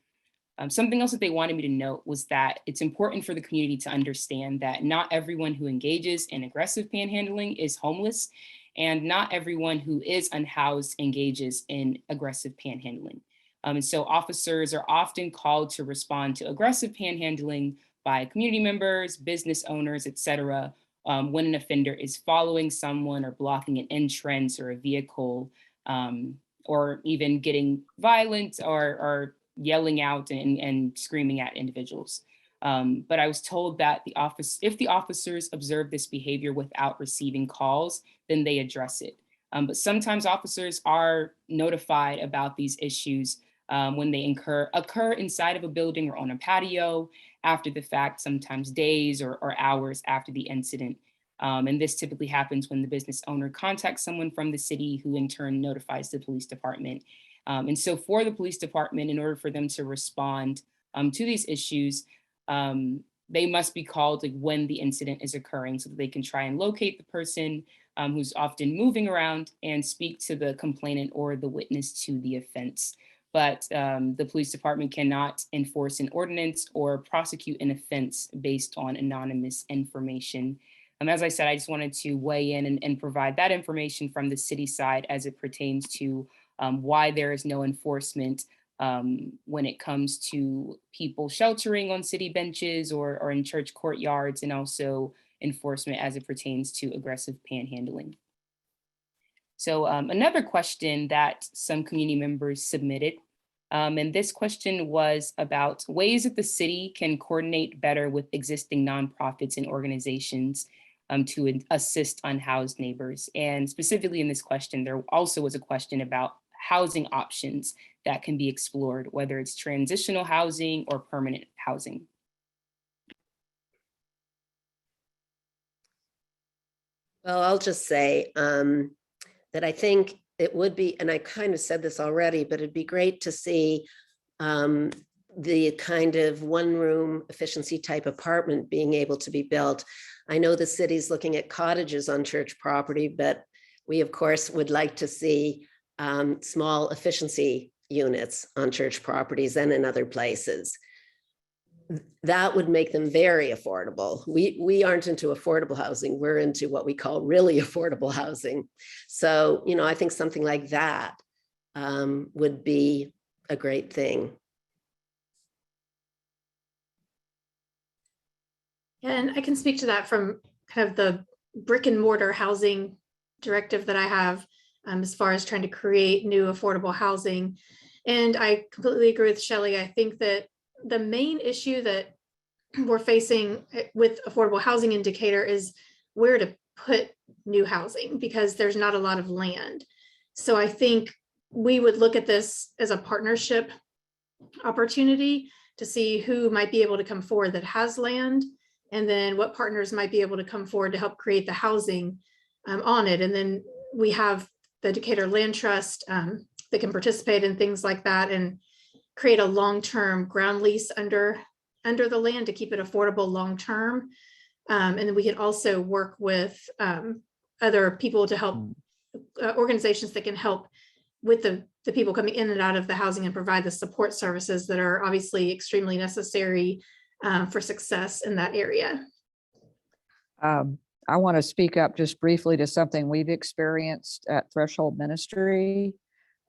Something else that they wanted me to note was that it's important for the community to understand that not everyone who engages in aggressive panhandling is homeless, and not everyone who is unhoused engages in aggressive panhandling. And so officers are often called to respond to aggressive panhandling by community members, business owners, et cetera, when an offender is following someone or blocking an entrance or a vehicle, or even getting violent or yelling out and screaming at individuals. But I was told that if the officers observe this behavior without receiving calls, then they address it. But sometimes officers are notified about these issues when they occur inside of a building or on a patio after the fact, sometimes days or hours after the incident. And this typically happens when the business owner contacts someone from the city, who in turn notifies the police department. And so for the police department, in order for them to respond to these issues, they must be called like when the incident is occurring, so that they can try and locate the person who's often moving around and speak to the complainant or the witness to the offense. But the police department cannot enforce an ordinance or prosecute an offense based on anonymous information. As I said, I just wanted to weigh in and provide that information from the city side as it pertains to why there is no enforcement when it comes to people sheltering on city benches or in church courtyards, and also enforcement as it pertains to aggressive panhandling. So another question that some community members submitted, and this question was about ways that the city can coordinate better with existing nonprofits and organizations to assist unhoused neighbors. And specifically in this question, there also was a question about housing options that can be explored, whether it's transitional housing or permanent housing. Well, I'll just say that I think it would be, and I kind of said this already, but it'd be great to see the kind of one-room efficiency type apartment being able to be built. I know the city's looking at cottages on church property, but we of course would like to see small efficiency units on church properties and in other places. That would make them very affordable. We aren't into affordable housing. We're into what we call really affordable housing. So, you know, I think something like that would be a great thing. And I can speak to that from kind of the brick and mortar housing directive that I have as far as trying to create new affordable housing. And I completely agree with Shelly. I think that the main issue that we're facing with affordable housing in Decatur is where to put new housing, because there's not a lot of land. So I think we would look at this as a partnership opportunity to see who might be able to come forward that has land, and then what partners might be able to come forward to help create the housing on it. And then we have the Decatur Land Trust that can participate in things like that and create a long-term ground lease under the land to keep it affordable long-term. And then we can also work with other people to help, organizations that can help with the people coming in and out of the housing and provide the support services that are obviously extremely necessary for success in that area. I want to speak up just briefly to something we've experienced at Threshold Ministry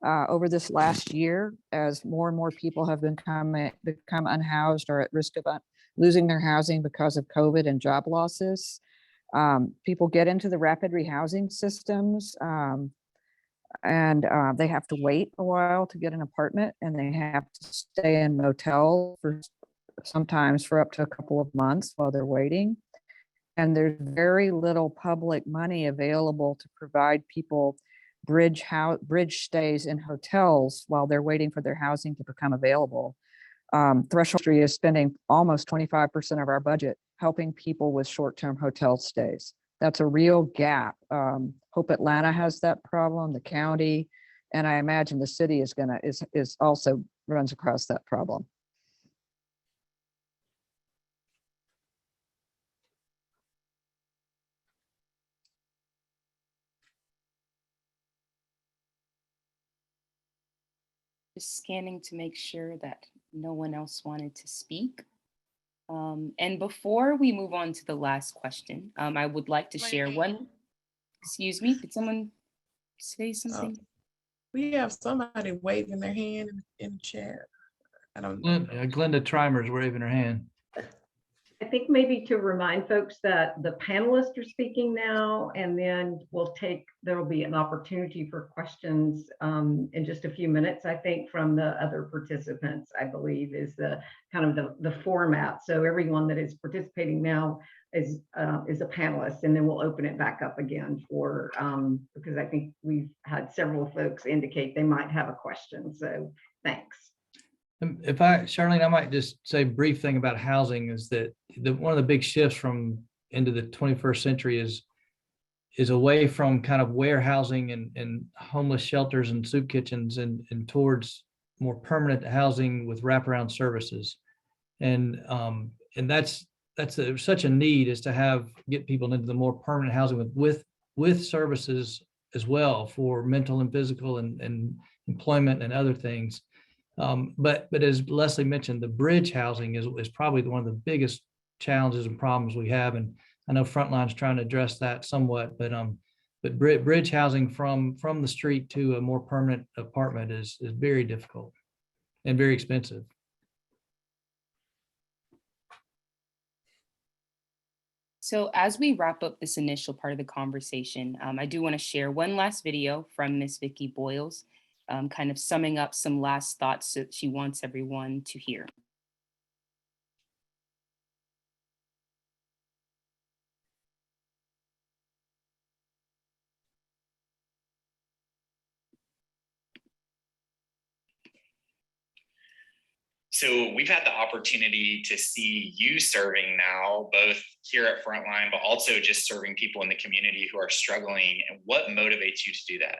over this last year, as more and more people have become unhoused or at risk of losing their housing because of COVID and job losses. People get into the rapid rehousing systems and they have to wait a while to get an apartment, and they have to stay in motels for sometimes for up to a couple of months while they're waiting. And there's very little public money available to provide people bridge stays in hotels while they're waiting for their housing to become available. Threshold is spending almost 25% of our budget helping people with short-term hotel stays. That's a real gap. Hope Atlanta has that problem, the county, and I imagine the city is also runs across that problem. Just scanning to make sure that no one else wanted to speak. And before we move on to the last question, I would like to share one. Excuse me, did someone say something? We have somebody waving their hand in the chat. I don't know. Glenda Trimer's waving her hand. I think maybe to remind folks that the panelists are speaking now, and then there will be an opportunity for questions in just a few minutes, I think, from the other participants, I believe is the kind of the format. So everyone that is participating now is a panelist, and then we'll open it back up again for, because I think we've had several folks indicate they might have a question. So thanks. Charlene, I might just say a brief thing about housing is that one of the big shifts from into the 21st century is away from kind of warehousing and homeless shelters and soup kitchens and towards more permanent housing with wraparound services. And that's such a need, is to get people into the more permanent housing with services as well for mental and physical and employment and other things. But as Leslie mentioned, the bridge housing is probably one of the biggest challenges and problems we have. And I know Frontline's trying to address that somewhat, but bridge housing from the street to a more permanent apartment is very difficult and very expensive. So as we wrap up this initial part of the conversation, I do want to share one last video from Miss Vickey Boyles, kind of summing up some last thoughts that she wants everyone to hear. So we've had the opportunity to see you serving now, both here at Frontline, but also just serving people in the community who are struggling. And what motivates you to do that?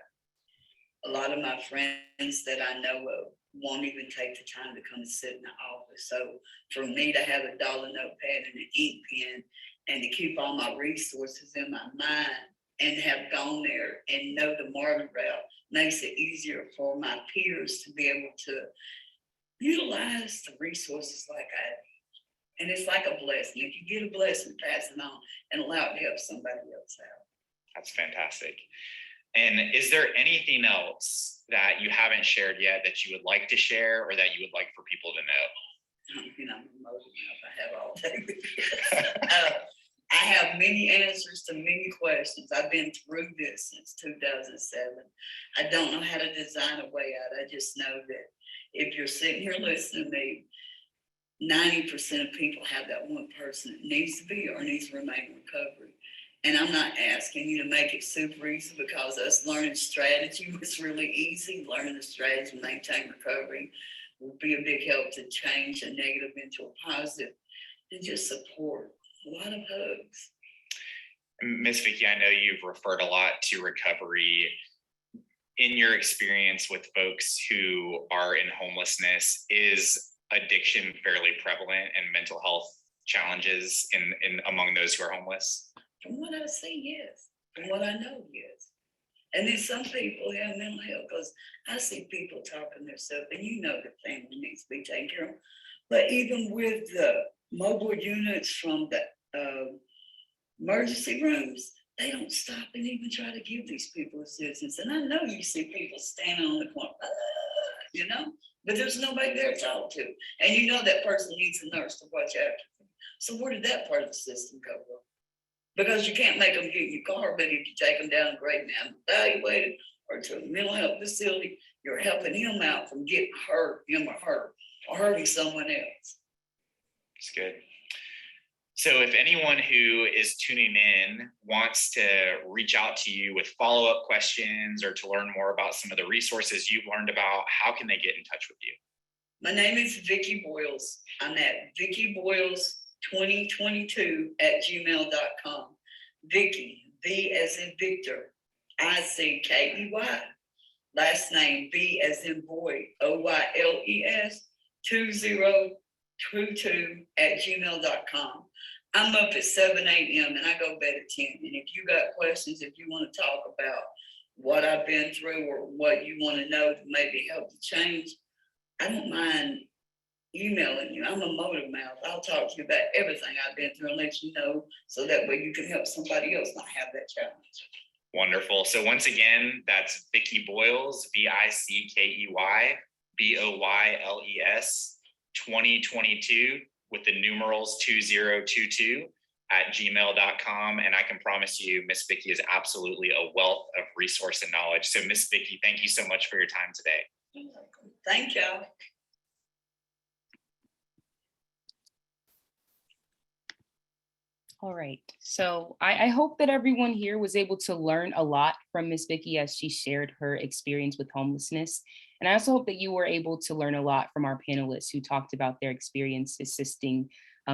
A lot of my friends that I know of won't even take the time to come and sit in the office. So for me to have a dollar notepad and an ink pen and to keep all my resources in my mind and have gone there and know the Marvin route makes it easier for my peers to be able to utilize the resources like I do. And it's like a blessing. If you get a blessing, pass it on and allow it to help somebody else out. That's fantastic. And is there anything else that you haven't shared yet that you would like to share or that you would like for people to know? I'm emotional. I have all day. I have many answers to many questions. I've been through this since 2007. I don't know how to design a way out. I just know that if you're sitting here listening to me, 90% of people have that one person that needs to be or needs to remain in recovery. And I'm not asking you to make it super easy, because us learning strategy was really easy. Learning the strategy to maintain recovery will be a big help to change a negative into a positive, and just support. A lot of hugs. Ms. Vickey, I know you've referred a lot to recovery. In your experience with folks who are in homelessness, is addiction fairly prevalent and mental health challenges in among those who are homeless? From what I see, yes. From what I know, yes. And then some people have mental health, because I see people talking themselves, and you know the family needs to be taken care of. But even with the mobile units from the emergency rooms, they don't stop and even try to give these people assistance. And I know you see people standing on the corner, but there's nobody there to talk to. And you know that person needs a nurse to watch after them. So where did that part of the system go wrong? Because you can't make them get in your car, but if you take them down, great now, evaluated, or to a mental health facility, you're helping him out from getting hurt, him or her, or hurting someone else. That's good. So if anyone who is tuning in wants to reach out to you with follow-up questions or to learn more about some of the resources you've learned about, how can they get in touch with you? My name is Vickey Boyles. I'm at VickeyBoyles2022@gmail.com. Vickey, V as in Victor, I-C-K-E-Y. Last name, B as in boy, O-Y-L-E-S, 2022@gmail.com. I'm up at 7 a.m. and I go to bed at 10. And if you got questions, if you want to talk about what I've been through or what you want to know to maybe help to change, I don't mind emailing you. I'm a motor mouth. I'll talk to you about everything I've been through and let you know, so that way you can help somebody else not have that challenge. Wonderful. So once again, that's Vickey Boyles, Vickey Boyles 2022 with the numerals 2022 at gmail.com. And I can promise you, Miss Vickey is absolutely a wealth of resource and knowledge. So Miss Vickey, thank you so much for your time today. Thank y'all. All right, so I hope that everyone here was able to learn a lot from Miss Vickey as she shared her experience with homelessness. And I also hope that you were able to learn a lot from our panelists who talked about their experience assisting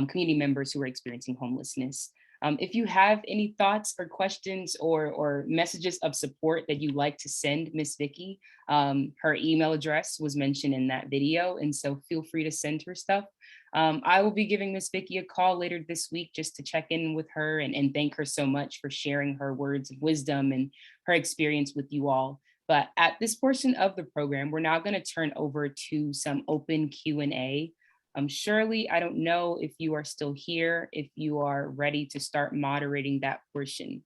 community members who are experiencing homelessness. If you have any thoughts or questions or messages of support that you'd like to send Miss Vickey, her email address was mentioned in that video, and so feel free to send her stuff. I will be giving Miss Vickey a call later this week just to check in with her and thank her so much for sharing her words of wisdom and her experience with you all. But at this portion of the program, we're now going to turn over to some open Q&A. Shirley, I don't know if you are still here, if you are ready to start moderating that portion.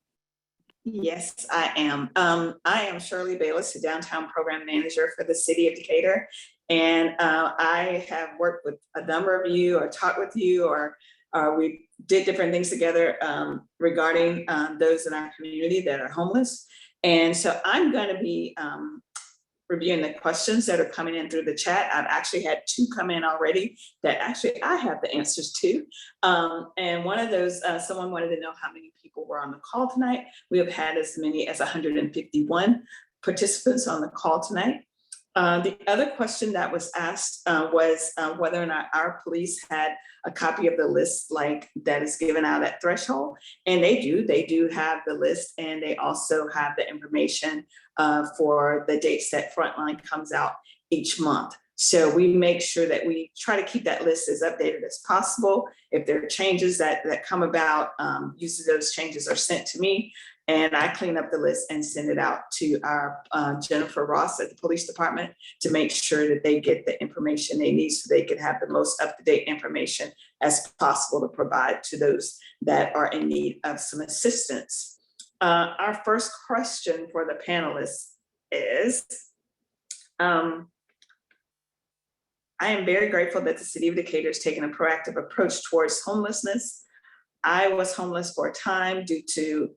Yes, I am. I am Shirley Bayless, the Downtown Program Manager for the City of Decatur. And I have worked with a number of you or talked with you or we did different things together regarding those in our community that are homeless. And so I'm going to be reviewing the questions that are coming in through the chat. I've actually had 2 come in already that actually I have the answers to. And one of those, someone wanted to know how many people were on the call tonight. We have had as many as 151 participants on the call tonight. The other question that was asked was whether or not our police had a copy of the list like that is given out at Threshold. And they do have the list, and they also have the information for the dates that Frontline comes out each month. So we make sure that we try to keep that list as updated as possible. If there are changes that come about, usually those changes are sent to me. And I clean up the list and send it out to our Jennifer Ross at the police department to make sure that they get the information they need so they can have the most up-to-date information as possible to provide to those that are in need of some assistance. Our first question for the panelists is, I am very grateful that the City of Decatur has taken a proactive approach towards homelessness. I was homeless for a time due to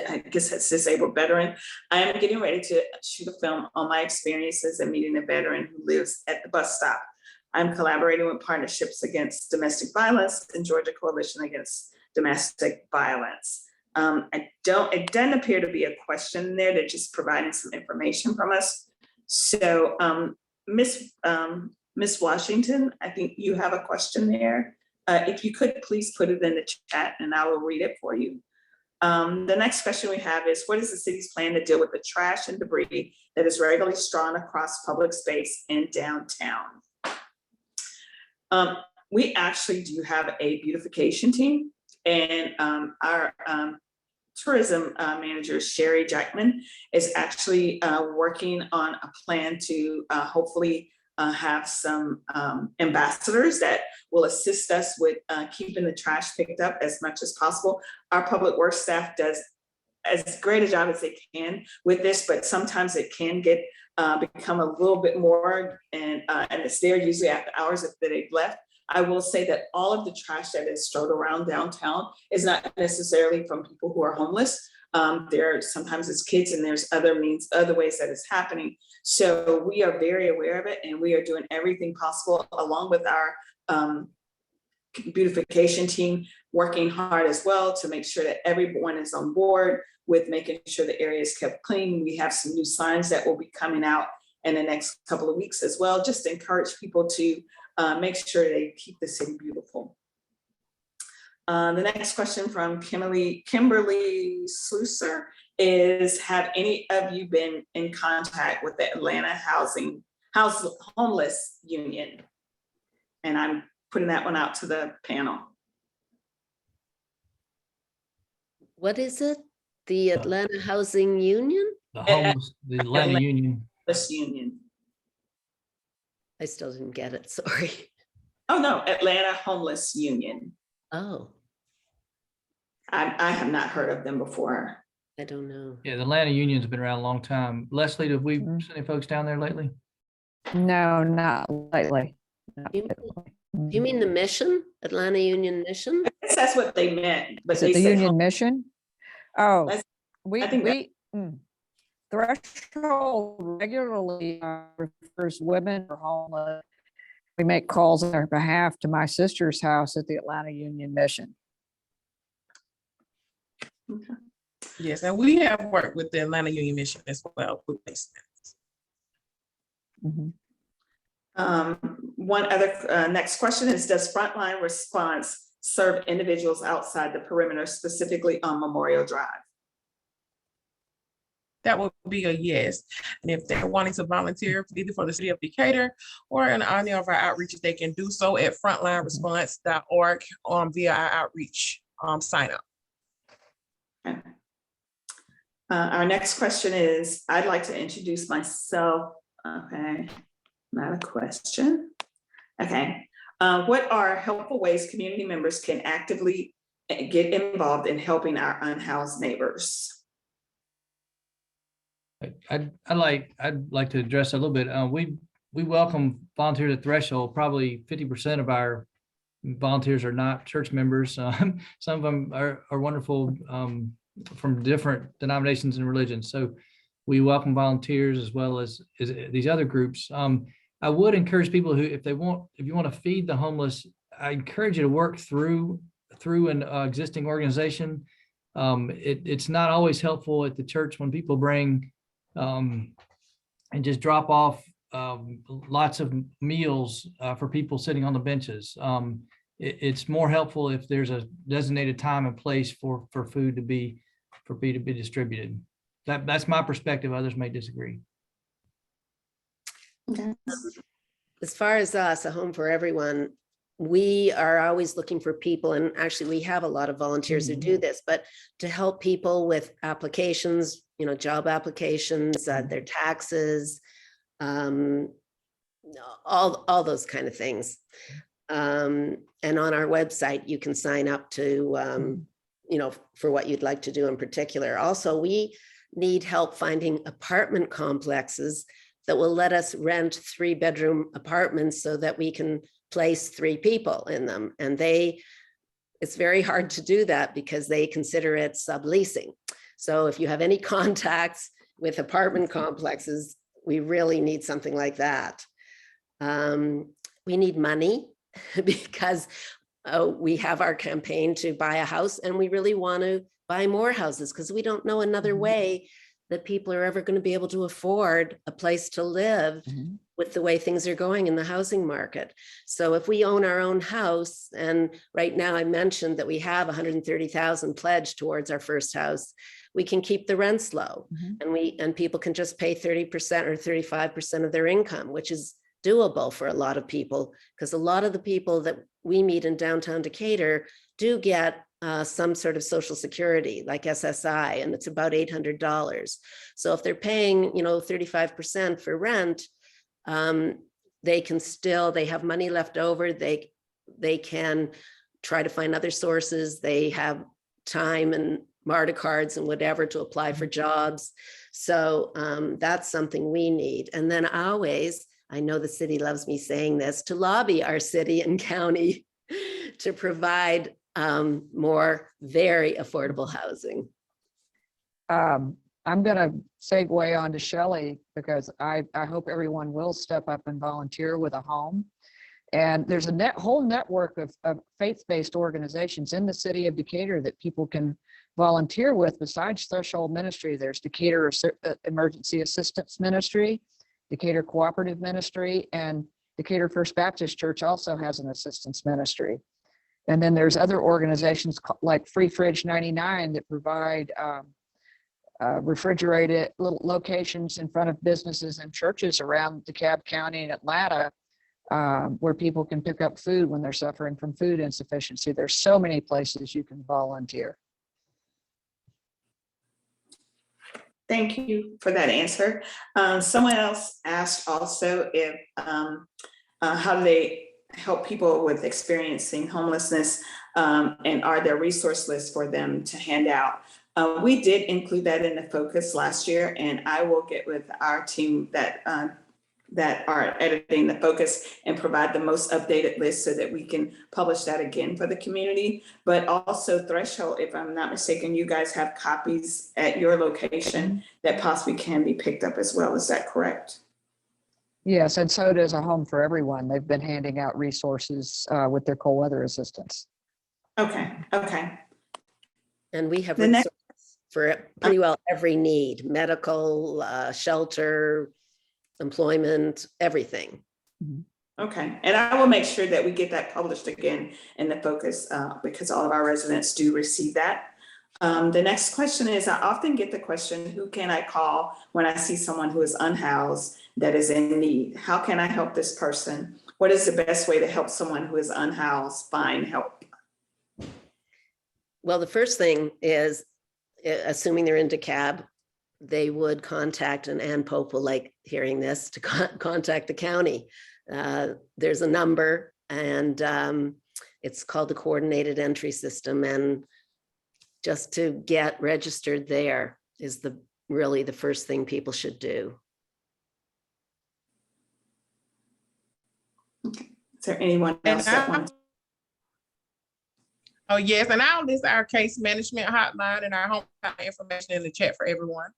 I guess it's disabled veteran. I am getting ready to shoot a film on my experiences and meeting a veteran who lives at the bus stop. I'm collaborating with Partnerships Against Domestic Violence and Georgia Coalition Against Domestic Violence. It doesn't appear to be a question there. They're just providing some information from us. So Miss Washington, I think you have a question there. If you could please put it in the chat and I will read it for you. The next question we have is, what is the city's plan to deal with the trash and debris that is regularly strewn across public space in downtown? We actually do have a beautification team, and our tourism manager, Sherry Jackman, is actually working on a plan to hopefully have some ambassadors that will assist us with keeping the trash picked up as much as possible. Our public works staff does as great a job as they can with this, but sometimes it can get become a little bit more, and it's there usually after hours if they've left. I will say that all of the trash that is strewn around downtown is not necessarily from people who are homeless. Sometimes it's kids, and there's other ways that it's happening. So we are very aware of it, and we are doing everything possible along with our beautification team, working hard as well to make sure that everyone is on board with making sure the area is kept clean. We have some new signs that will be coming out in the next couple of weeks as well, just to encourage people to make sure they keep the city beautiful. The next question from Kimberly Slusser is, have any of you been in contact with the Atlanta Homeless Union? And I'm putting that one out to the panel. What is it? The Atlanta Housing Union? The Atlanta Union. Homeless Union. I still didn't get it, sorry. Oh no, Atlanta Homeless Union. Oh. I have not heard of them before. I don't know. Yeah, the Atlanta Union's been around a long time. Leslie, have we Mhm. sent any folks down there lately? No, not lately. Not You- lately. Do you mean the mission, Atlanta Union Mission? I guess that's what they meant, but Is they it the said Union Mission? Oh, That's- we, I think that- Threshold regularly refers women or homeless. We make calls on their behalf to my sister's house at the Atlanta Union Mission. Yes, and we have worked with the Atlanta Union Mission as well with placements. Mhm. One other, next question is, does Frontline Response serve individuals outside the perimeter, specifically on Memorial Drive? That would be a yes. And if they're wanting to volunteer either for the City of Decatur or in any of our outreaches, they can do so at frontlineresponse.org via our outreach sign up. Okay. Our next question is, I'd like to introduce myself. Okay, not a question. Okay, what are helpful ways community members can actively get involved in helping our unhoused neighbors? I'd like to address a little bit. We welcome volunteers at Threshold. Probably 50% of our volunteers are not church members. Some of them are wonderful from different denominations and religions. So we welcome volunteers as well as these other groups. I would encourage people who, if you want to feed the homeless, I encourage you to work through an existing organization. It's not always helpful at the church when people bring and just drop off lots of meals for people sitting on the benches. It's more helpful if there's a designated time and place for food to be distributed. That's my perspective. Others may disagree. As far as us, a home for everyone, we are always looking for people, and actually we have a lot of volunteers who do this, but to help people with applications, job applications, their taxes, all those kind of things. And on our website, you can sign up to, for what you'd like to do in particular. Also, we need help finding apartment complexes that will let us rent 3-bedroom apartments so that we can place 3 people in them. And it's very hard to do that because they consider it subleasing. So if you have any contacts with apartment complexes, we really need something like that. We need money because we have our campaign to buy a house, and we really want to buy more houses because we don't know another way that people are ever going to be able to afford a place to live with the way things are going in the housing market. So if we own our own house, and right now I mentioned that we have 130,000 pledged towards our first house, we can keep the rents low, and people can just pay 30% or 35% of their income, which is doable for a lot of people, because a lot of the people that we meet in downtown Decatur do get some sort of social security like SSI, and it's about $800. So if they're paying, 35% for rent, they have money left over. They can try to find other sources. They have time and MARTA cards and whatever to apply for jobs. So that's something we need. And then always, I know the city loves me saying this, to lobby our city and county to provide more very affordable housing. I'm going to segue on to Shelly because I hope everyone will step up and volunteer with a home. And there's a whole network of faith-based organizations in the city of Decatur that people can volunteer with besides Threshold Ministry. There's Decatur Emergency Assistance Ministry, Decatur Cooperative Ministry, and Decatur First Baptist Church also has an assistance ministry. And then there's other organizations like Free Fridge 99 that provide refrigerated little locations in front of businesses and churches around DeKalb County and Atlanta, where people can pick up food when they're suffering from food insufficiency. There's so many places you can volunteer. Thank you for that answer. Someone else asked also if how do they help people with experiencing homelessness, and are there resource lists for them to hand out? We did include that in the focus last year, and I will get with our team that are editing the focus and provide the most updated list so that we can publish that again for the community. But also Threshold, if I'm not mistaken, you guys have copies at your location that possibly can be picked up as well. Is that correct? Yes, and so does a Home for Everyone. They've been handing out resources with their cold weather assistance. Okay. And we have The next- resources for pretty well every need, medical, shelter, employment, everything. Okay, and I will make sure that we get that published again in the focus because all of our residents do receive that. The next question is, I often get the question, who can I call when I see someone who is unhoused that is in need? How can I help this person? What is the best way to help someone who is unhoused find help? Well, the first thing is, assuming they're in DeKalb, they would contact, and Ann Pope will like hearing this, to contact the county. There's a number, and it's called the Coordinated Entry System. And just to get registered there is really the first thing people should do. Okay. Is there anyone else that wants? Oh, yes, and I'll list our case management hotline and our home information in the chat for everyone.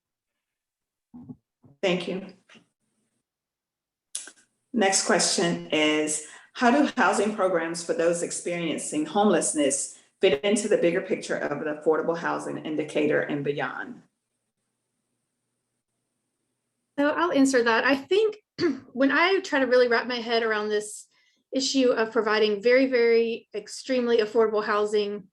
Thank you. Next question is, how do housing programs for those experiencing homelessness fit into the bigger picture of the affordable housing in Decatur and beyond? So I'll answer that. I think when I try to really wrap my head around this issue of providing very, very extremely affordable housing,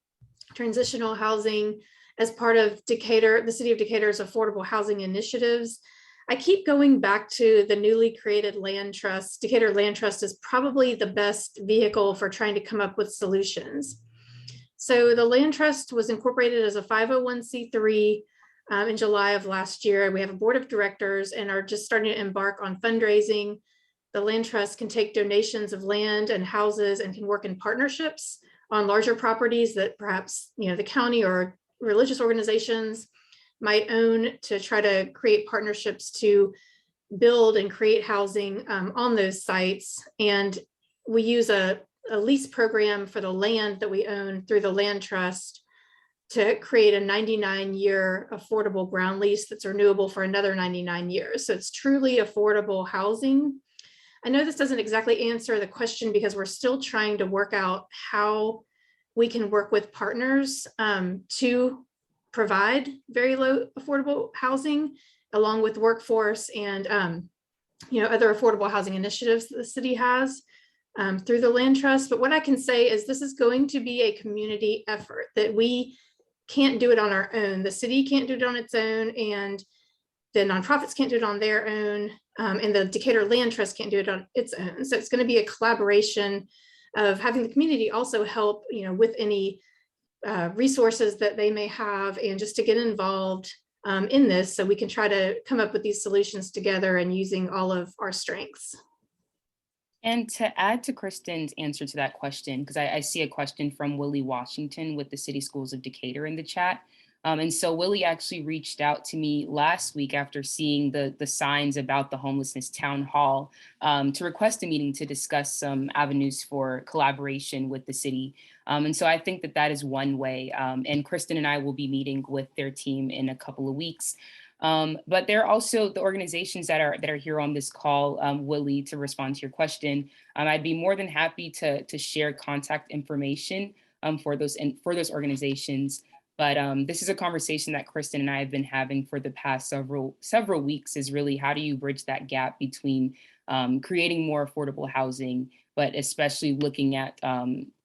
transitional housing as part of Decatur, the City of Decatur's affordable housing initiatives, I keep going back to the newly created land trust. Decatur Land Trust is probably the best vehicle for trying to come up with solutions. So the land trust was incorporated as a 501c3 in July of last year. We have a board of directors and are just starting to embark on fundraising. The land trust can take donations of land and houses and can work in partnerships on larger properties that perhaps, the county or religious organizations might own, to try to create partnerships to build and create housing on those sites. And we use a lease program for the land that we own through the land trust to create a 99-year affordable ground lease that's renewable for another 99 years. So it's truly affordable housing. I know this doesn't exactly answer the question because we're still trying to work out how we can work with partners to provide very low affordable housing, along with workforce and other affordable housing initiatives that the city has through the land trust. But what I can say is this is going to be a community effort, that we can't do it on our own. The city can't do it on its own, and the nonprofits can't do it on their own, and the Decatur Land Trust can't do it on its own. So it's going to be a collaboration of having the community also help, with any resources that they may have, and just to get involved in this, so we can try to come up with these solutions together and using all of our strengths. And to add to Kristin's answer to that question, because I see a question from Willie Washington with the City Schools of Decatur in the chat. And so Willie actually reached out to me last week after seeing the signs about the homelessness town hall to request a meeting to discuss some avenues for collaboration with the city. And so I think that is one way. And Kristin and I will be meeting with their team in a couple of weeks. But there are also the organizations that are here on this call, Willie, to respond to your question. I'd be more than happy to share contact information for those organizations. But this is a conversation that Kristin and I have been having for the past several weeks, is really how do you bridge that gap between creating more affordable housing, but especially looking at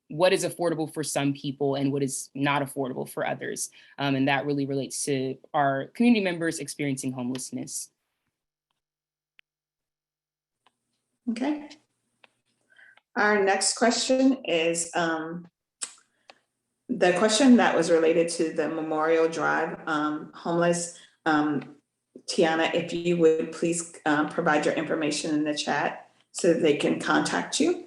what is affordable for some people and what is not affordable for others. And that really relates to our community members experiencing homelessness. Okay. Our next question is the question that was related to the Memorial Drive homeless. Tyana, if you would please provide your information in the chat so that they can contact you.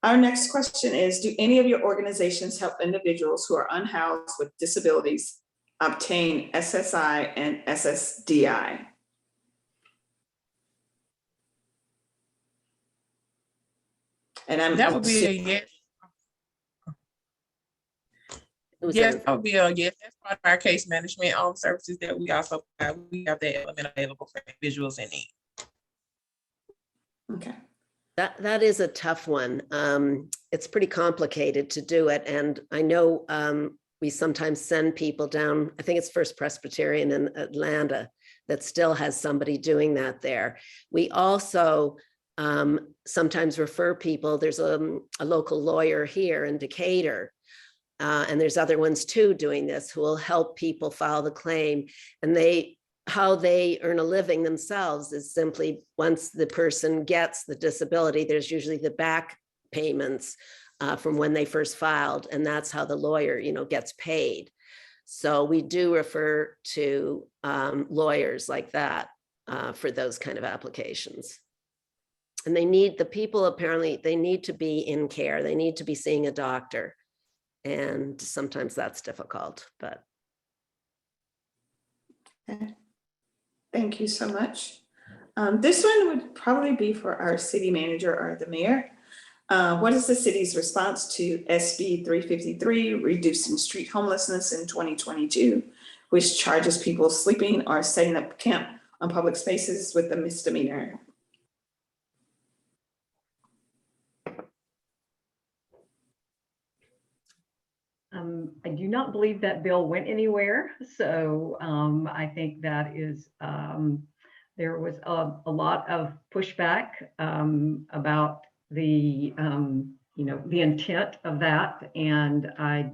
Our next question is, do any of your organizations help individuals who are unhoused with disabilities obtain SSI and SSDI? And That would be a yes. Yes, that would be a yes. That's part of our case management services that we also have. We have that element available for individuals in need. Okay. That is a tough one. It's pretty complicated to do it. And I know we sometimes send people down, I think it's First Presbyterian in Atlanta that still has somebody doing that there. We also sometimes refer people, there's a local lawyer here in Decatur, and there's other ones too doing this who will help people file the claim. And how they earn a living themselves is simply once the person gets the disability, there's usually the back payments from when they first filed, and that's how the lawyer, gets paid. So we do refer to lawyers like that for those kind of applications. And the people apparently, they need to be in care. They need to be seeing a doctor. And sometimes that's difficult, but. Okay. Thank you so much. This one would probably be for our city manager or the mayor. What is the city's response to SB 353, reducing street homelessness in 2022, which charges people sleeping or setting up camp on public spaces with a misdemeanor? I do not believe that bill went anywhere. So I think that is, there was a lot of pushback about the, the intent of that. And I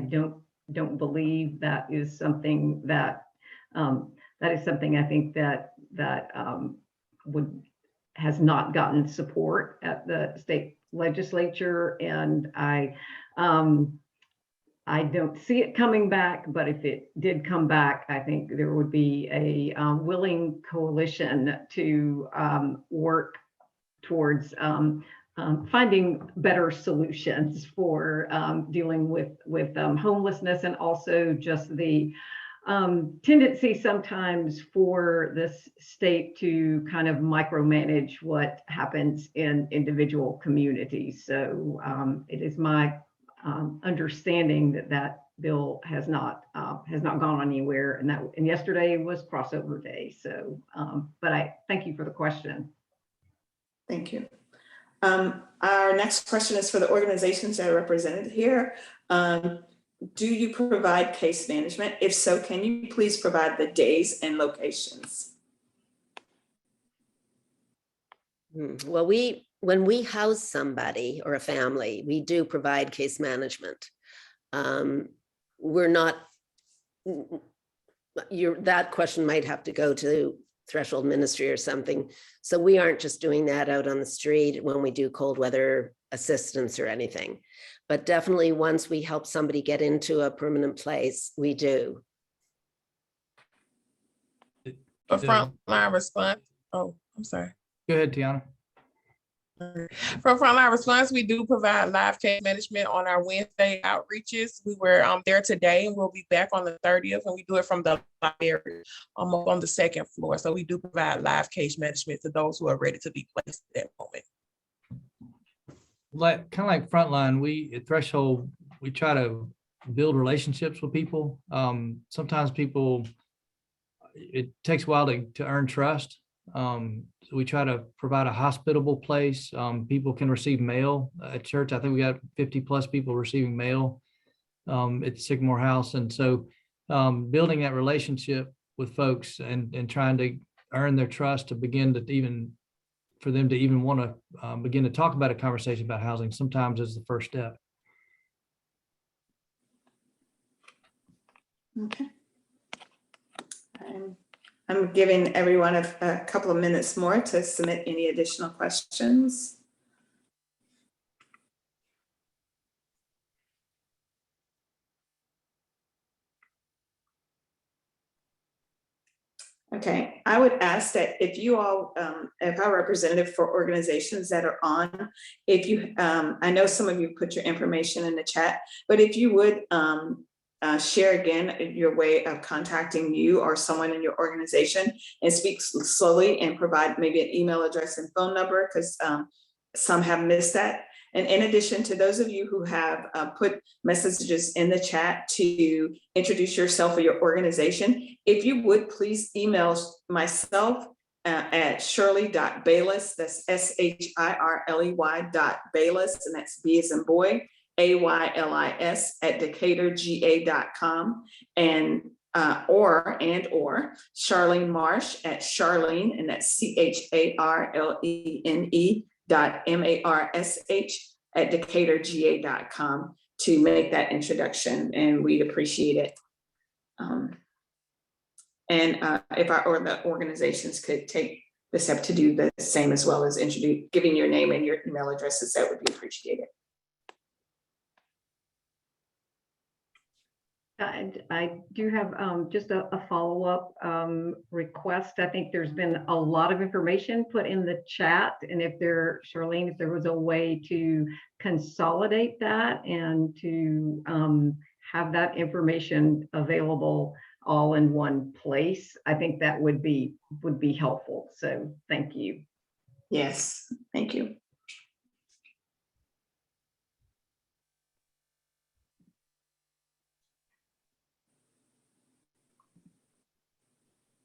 don't believe that is something that, that is something I think that has not gotten support at the state legislature. And I don't see it coming back, but if it did come back, I think there would be a willing coalition to work towards finding better solutions for dealing with homelessness, and also just the tendency sometimes for this state to kind of micromanage what happens in individual communities. So it is my understanding that bill has not gone anywhere, and yesterday was crossover day. So, but I thank you for the question. Thank you. Our next question is for the organizations that are represented here. Do you provide case management? If so, can you please provide the days and locations? Well, when we house somebody or a family, we do provide case management. We're not, that question might have to go to threshold ministry or something. So we aren't just doing that out on the street when we do cold weather assistance or anything. But definitely once we help somebody get into a permanent place, we do. For frontline response, oh, I'm sorry. Go ahead, Tyana. For frontline response, we do provide live case management on our Wednesday outreaches. We were there today, and we'll be back on the 30th, and we do it from the library on the second floor. So we do provide live case management to those who are ready to be placed at that moment. Kind of like Frontline, we at Threshold, we try to build relationships with people. Sometimes people, it takes a while to earn trust. So we try to provide a hospitable place. People can receive mail at church. I think we got 50 plus people receiving mail at Sycamore House. And so building that relationship with folks and trying to earn their trust to begin to for them to even want to begin to talk about a conversation about housing sometimes is the first step. Okay. I'm giving everyone a couple of minutes more to submit any additional questions. Okay, I would ask that if you all, if our representative for organizations that are on, if you, I know some of you put your information in the chat, but if you would share again your way of contacting you or someone in your organization, and speak slowly and provide maybe an email address and phone number, because some have missed that. And in addition to those of you who have put messages in the chat to introduce yourself or your organization, if you would please email myself at shirley.bayless, that's SHIRLEY.Bayless, and that's B as in boy, AYLIS at DeKalbGA.com, and or Charlene Marsh at Charlene, and that's CHARLENE.MARSH at DeKalbGA.com to make that introduction, and we'd appreciate it. If the organizations could take the step to do the same, as well as introduce, giving your name and your email addresses, that would be appreciated. I do have just a follow-up request. I think there's been a lot of information put in the chat, and if there, Charlene, if there was a way to consolidate that and to have that information available all in one place, I think that would be helpful. So thank you. Yes, thank you.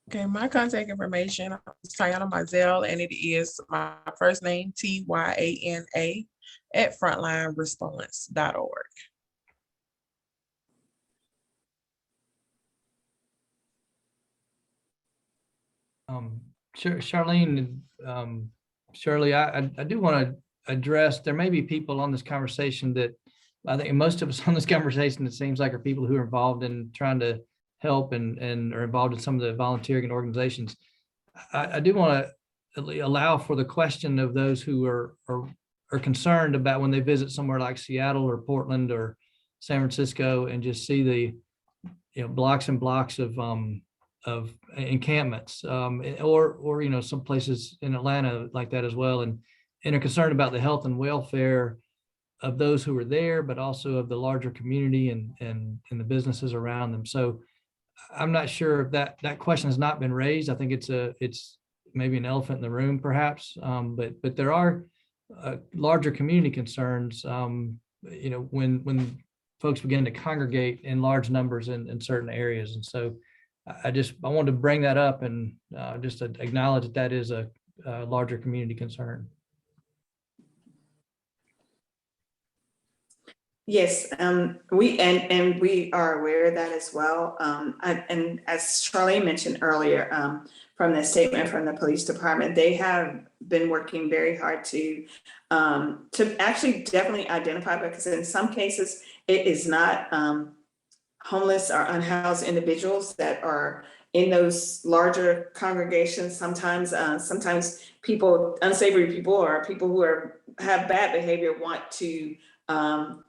Okay, my contact information is Tyana Mizell, and it is my first name, TYANA, at frontlineresponse.org. Charlene, Shirley, I do want to address, there may be people on this conversation that I think most of us on this conversation, it seems like, are people who are involved in trying to help and are involved in some of the volunteering organizations. I do want to allow for the question of those who are concerned about when they visit somewhere like Seattle or Portland or San Francisco and just see the blocks and blocks of encampments, or some places in Atlanta like that as well, and are concerned about the health and welfare of those who are there, but also of the larger community and the businesses around them. So I'm not sure if that question has not been raised. I think it's maybe an elephant in the room, perhaps, but there are larger community concerns. When folks begin to congregate in large numbers in certain areas, and so I wanted to bring that up and just to acknowledge that is a larger community concern. Yes, we are aware of that as well. And as Charlene mentioned earlier, from the statement from the police department, they have been working very hard to actually definitely identify, because in some cases it is not homeless or unhoused individuals that are in those larger congregations. Sometimes people, unsavory people, or people who have bad behavior, want to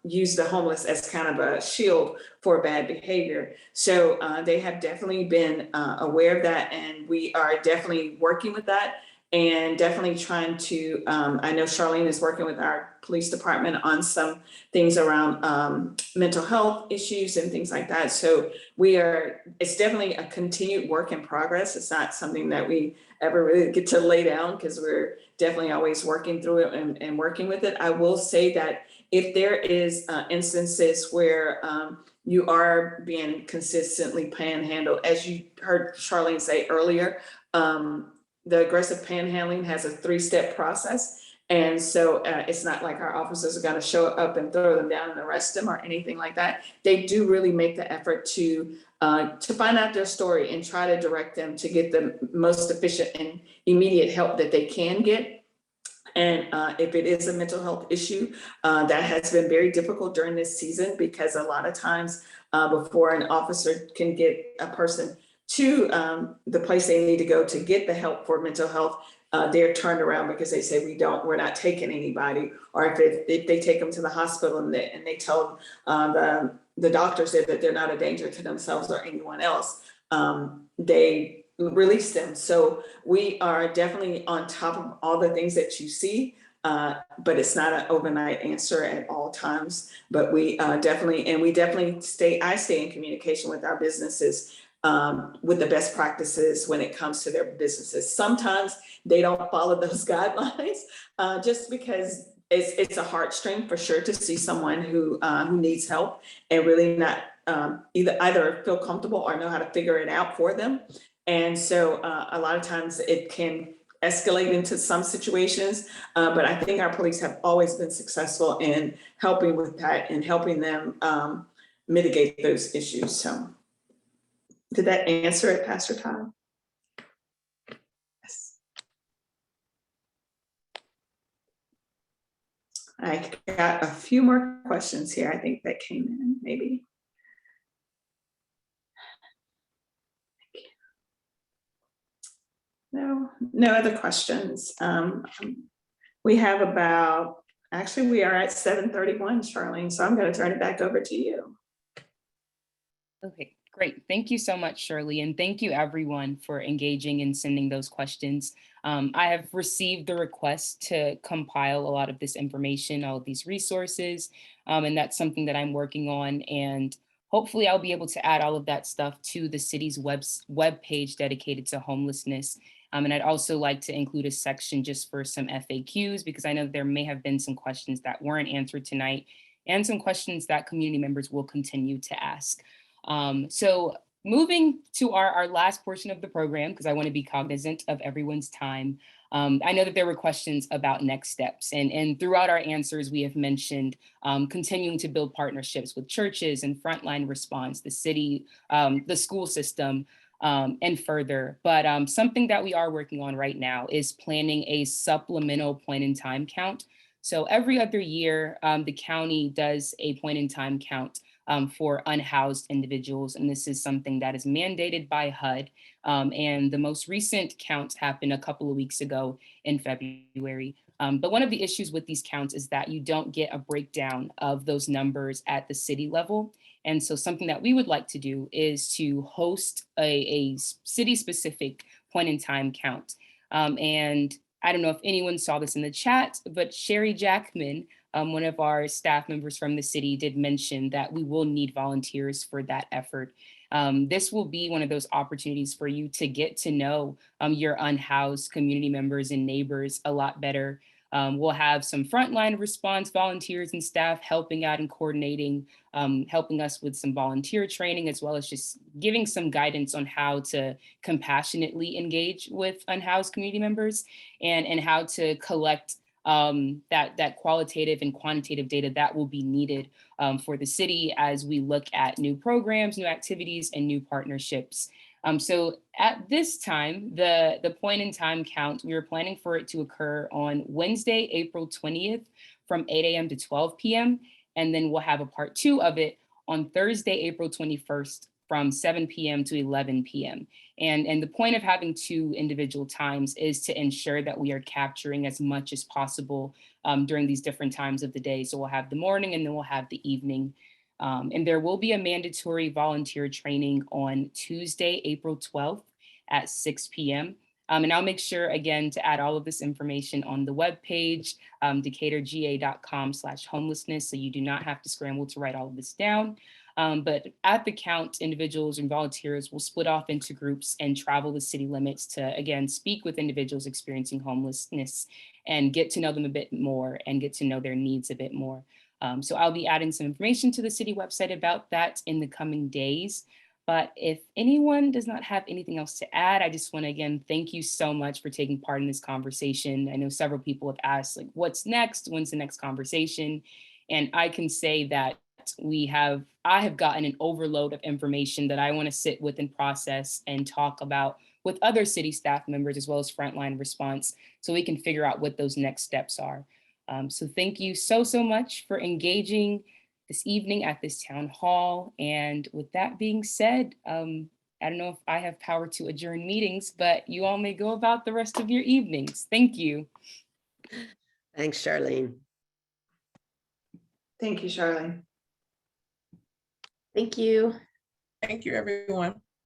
use the homeless as kind of a shield for bad behavior. So they have definitely been aware of that, and we are definitely working with that, and definitely trying to, I know Charlene is working with our police department on some things around mental health issues and things like that. So it's definitely a continued work in progress. It's not something that we ever really get to lay down, because we're definitely always working through it and working with it. I will say that if there is instances where you are being consistently panhandled, as you heard Charlene say earlier, the aggressive panhandling has a 3-step process. And so it's not like our officers are going to show up and throw them down and arrest them or anything like that. They do really make the effort to find out their story and try to direct them to get the most efficient and immediate help that they can get. And if it is a mental health issue, that has been very difficult during this season, because a lot of times before an officer can get a person to the place they need to go to get the help for mental health, they're turned around because they say, we're not taking anybody. Or if they take them to the hospital and they tell the doctor said that they're not a danger to themselves or anyone else, they release them. So we are definitely on top of all the things that you see, but it's not an overnight answer at all times. But we definitely I stay in communication with our businesses with the best practices when it comes to their businesses. Sometimes they don't follow those guidelines just because it's a heartstring for sure to see someone who needs help and really not either feel comfortable or know how to figure it out for them. And so a lot of times it can escalate into some situations, but I think our police have always been successful in helping with that and helping them mitigate those issues. So did that answer it, Pastor Todd? Yes. I got a few more questions here, I think, that came in, maybe. No other questions. We have we are at 7:31, Charlene, so I'm going to turn it back over to you. Okay, great. Thank you so much, Shirley. And thank you everyone for engaging and sending those questions. I have received the request to compile a lot of this information, all of these resources, and that's something that I'm working on. And hopefully I'll be able to add all of that stuff to the city's web page dedicated to homelessness. And I'd also like to include a section just for some FAQs, because I know there may have been some questions that weren't answered tonight and some questions that community members will continue to ask. So moving to our last portion of the program, because I want to be cognizant of everyone's time. I know that there were questions about next steps, and throughout our answers, we have mentioned continuing to build partnerships with churches and Frontline Response, the city, the school system, and further. But something that we are working on right now is planning a supplemental point in time count. So every other year, the county does a point in time count for unhoused individuals. And this is something that is mandated by HUD. And the most recent count happened a couple of weeks ago in February. But one of the issues with these counts is that you don't get a breakdown of those numbers at the city level. And so something that we would like to do is to host a city-specific point in time count. And I don't know if anyone saw this in the chat, but Sherry Jackman, one of our staff members from the city, did mention that we will need volunteers for that effort. This will be one of those opportunities for you to get to know your unhoused community members and neighbors a lot better. We'll have some Frontline Response volunteers and staff helping out and coordinating, helping us with some volunteer training, as well as just giving some guidance on how to compassionately engage with unhoused community members and how to collect that qualitative and quantitative data that will be needed for the city as we look at new programs, new activities, and new partnerships. So at this time, the point in time count, we were planning for it to occur on Wednesday, April 20th from 8 a.m. to 12 p.m. And then we'll have a part 2 of it on Thursday, April 21st from 7 p.m. to 11 p.m. And the point of having 2 individual times is to ensure that we are capturing as much as possible during these different times of the day. So we'll have the morning and then we'll have the evening. And there will be a mandatory volunteer training on Tuesday, April 12th at 6 p.m. And I'll make sure, again, to add all of this information on the webpage, decaturga.com/homelessness, so you do not have to scramble to write all of this down. But at the count, individuals and volunteers will split off into groups and travel the city limits to, again, speak with individuals experiencing homelessness and get to know them a bit more and get to know their needs a bit more. So I'll be adding some information to the city website about that in the coming days. But if anyone does not have anything else to add, I just want to, again, thank you so much for taking part in this conversation. I know several people have asked, like, what's next? When's the next conversation? And I can say that I have gotten an overload of information that I want to sit with and process and talk about with other city staff members, as well as Frontline Response, so we can figure out what those next steps are. So thank you so much for engaging this evening at this town hall. And with that being said, I don't know if I have power to adjourn meetings, but you all may go about the rest of your evenings. Thank you. Thanks, Charlene. Thank you, Charlene. Thank you. Thank you, everyone.